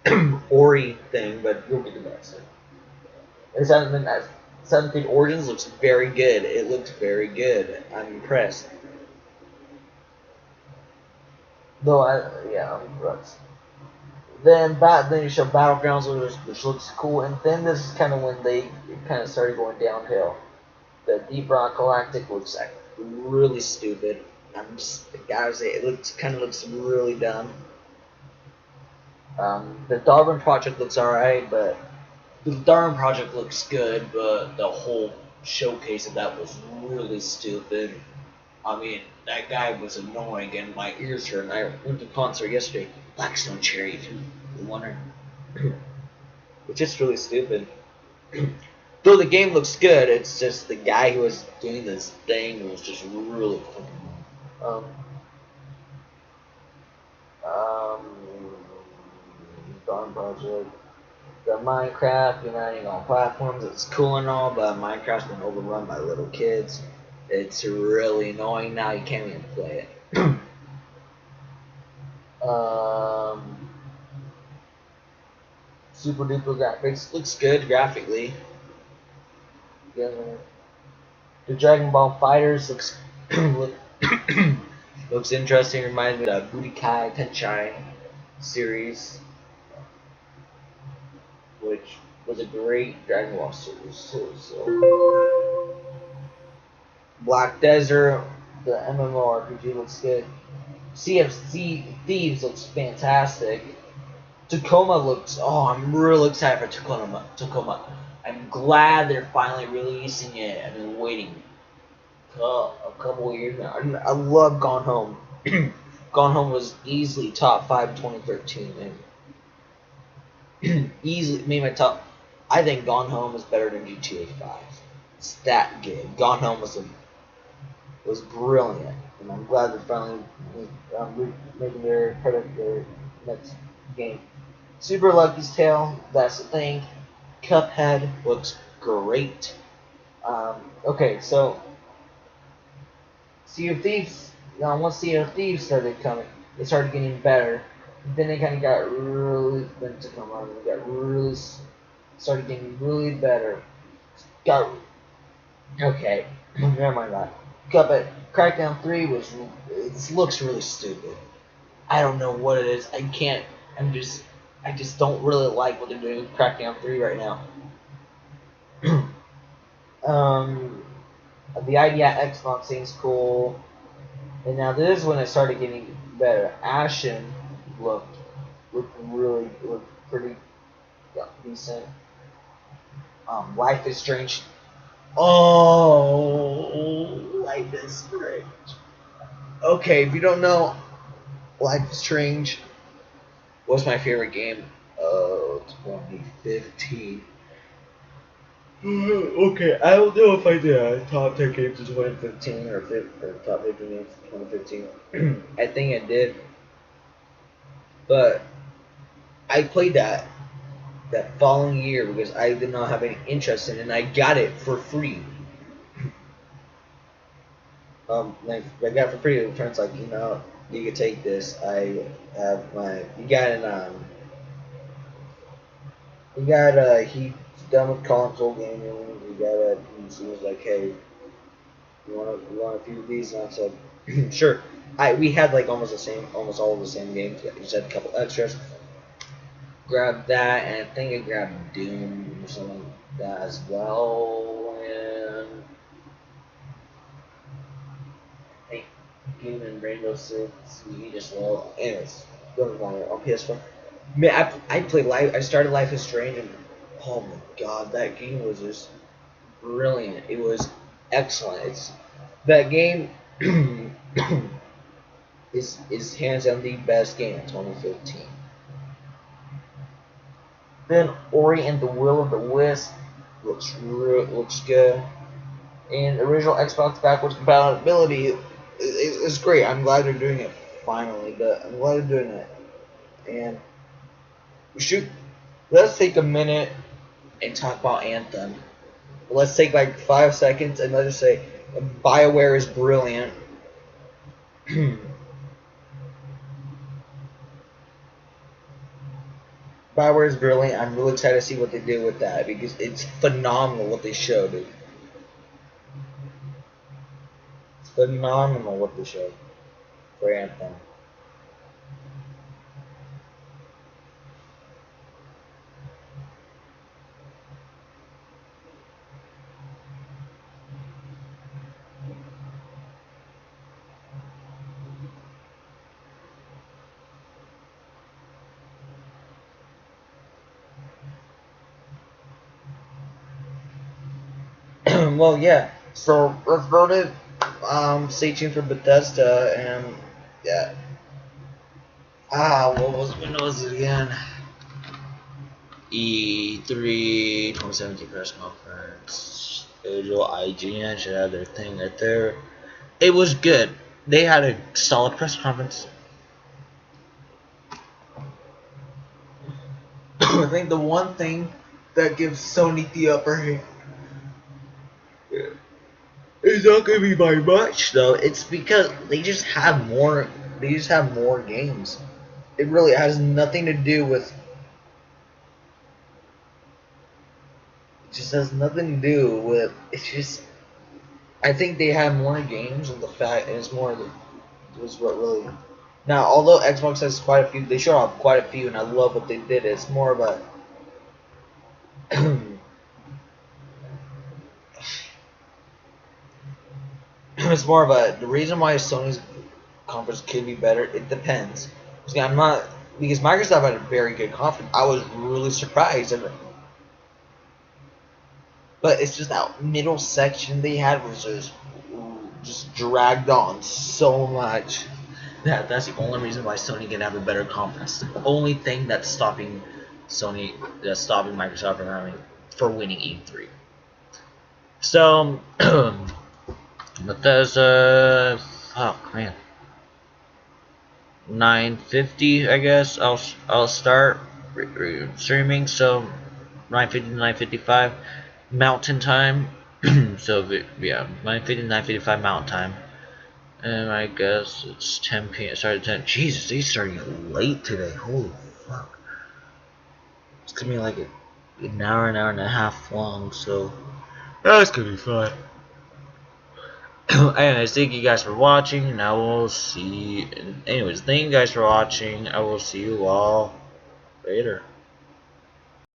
the Ori thing, but you'll get to that soon. And Assassin's Creed Origins looks very good. It looks very good. I'm impressed. Though I'm impressed. Then you show Battlegrounds, which looks cool, and then this is kind of when they kind of started going downhill. The Deep Rock Galactic looks like really stupid. I gotta say, it kind of looks really dumb. The Darwin Project looks alright, but the Darwin Project looks good, but the whole showcase of that was really stupid. I mean, that guy was annoying, and my ears hurt. I went to a concert yesterday, Blackstone Cherry, if you wonder. It's just really stupid. Though the game looks good, it's just the guy who was doing this thing was just really fucking Darn Project. The Minecraft uniting all platforms, it's cool and all, but Minecraft's been overrun by little kids. It's really annoying now, you can't even play it. Super Duper graphics, looks good graphically. The Dragon Ball Fighters looks looks interesting, reminds me of the Budokai Tenkaichi series, which was a great Dragon Ball series too. So Black Desert, the MMORPG looks good. CFC Thieves looks fantastic. Tacoma looks, I'm really excited for Tacoma. I'm glad they're finally releasing it. I've been waiting a couple of years now. I love Gone Home. Gone Home was easily top 5 in 2013, and easily made my top. I think Gone Home is better than GTA 5. It's that good. Gone Home was brilliant, and I'm glad they're finally making their next game. Super Lucky's Tale, that's the thing. Cuphead looks great. Okay, so Sea of Thieves. Once Sea of Thieves started coming, it started getting better. Then it kind of got really started getting really better. Okay, never mind that. Cuphead Crackdown 3 looks really stupid. I don't know what it is. I just don't really like what they're doing with Crackdown 3 right now. The idea at Xbox seems cool. And now this is when it started getting better. Ashen looked pretty decent. Life is Strange. Oh, Life is Strange. Okay, if you don't know, Life is Strange was my favorite game of 2015. Okay, I don't know if I did top 10 games of 2015 or top 15 games of 2015. I think I did, but I played that following year because I did not have any interest in it, and I got it for free. Like I got it for free. It turns like, you could take this. I have you got he's done with console gaming. You got a he was like, hey, you want a few of these? And I said, sure. We had like almost all of the same games. Just had a couple extras. Grabbed that, and I think I grabbed Doom or something like that as well. And I think Doom and Rainbow Six Siege as well. Anyways, doesn't matter on PS4. Man, I played Life. I started Life is Strange, and oh my god, that game was just brilliant. It was excellent. That game is hands down the best game in 2015. Then Ori and the Will of the Wisp looks good, and original Xbox backwards compatibility is great. I'm glad they're doing it finally, but I'm glad they're doing it. And let's take a minute and talk about Anthem. Let's take like 5 seconds and let's just say BioWare is brilliant. BioWare is brilliant. I'm really excited to see what they do with that because it's phenomenal what they showed. It's phenomenal what they showed for Anthem. Well, yeah. So let's vote it. Stay tuned for Bethesda and yeah. When was it again? E3 2017 press conference. Visual IGN should have their thing right there. It was good. They had a solid press conference. I think the one thing that gives Sony the upper hand it's not gonna be by much though. It's because they just have more. They just have more games. It really has nothing to do with. It just has nothing to do with. It's just. I think they have more games, and the fact is more. Was what really. Now, although Xbox has quite a few, they show off quite a few, and I love what they did. It's more of a. It's more of a the reason why Sony's conference could be better. It depends. I'm not because Microsoft had a very good conference. I was really surprised, but it's just that middle section they had was just dragged on so much. That's the only reason why Sony can have a better conference. The only thing that's stopping Microsoft from winning E3. So. Bethesda, fuck man, 9:50 I guess I'll start streaming. So 9:50 to 9:55 Mountain Time. So yeah, 9:50 to 9:55 Mountain Time, and I guess it's 10 p.m. Started at 10. Jesus, they starting late today. Holy fuck! It's gonna be like an hour and a half long. So that's gonna be fun. Anyways, thank you guys for watching, and I will see. Anyways, thank you guys for watching. I will see you all later.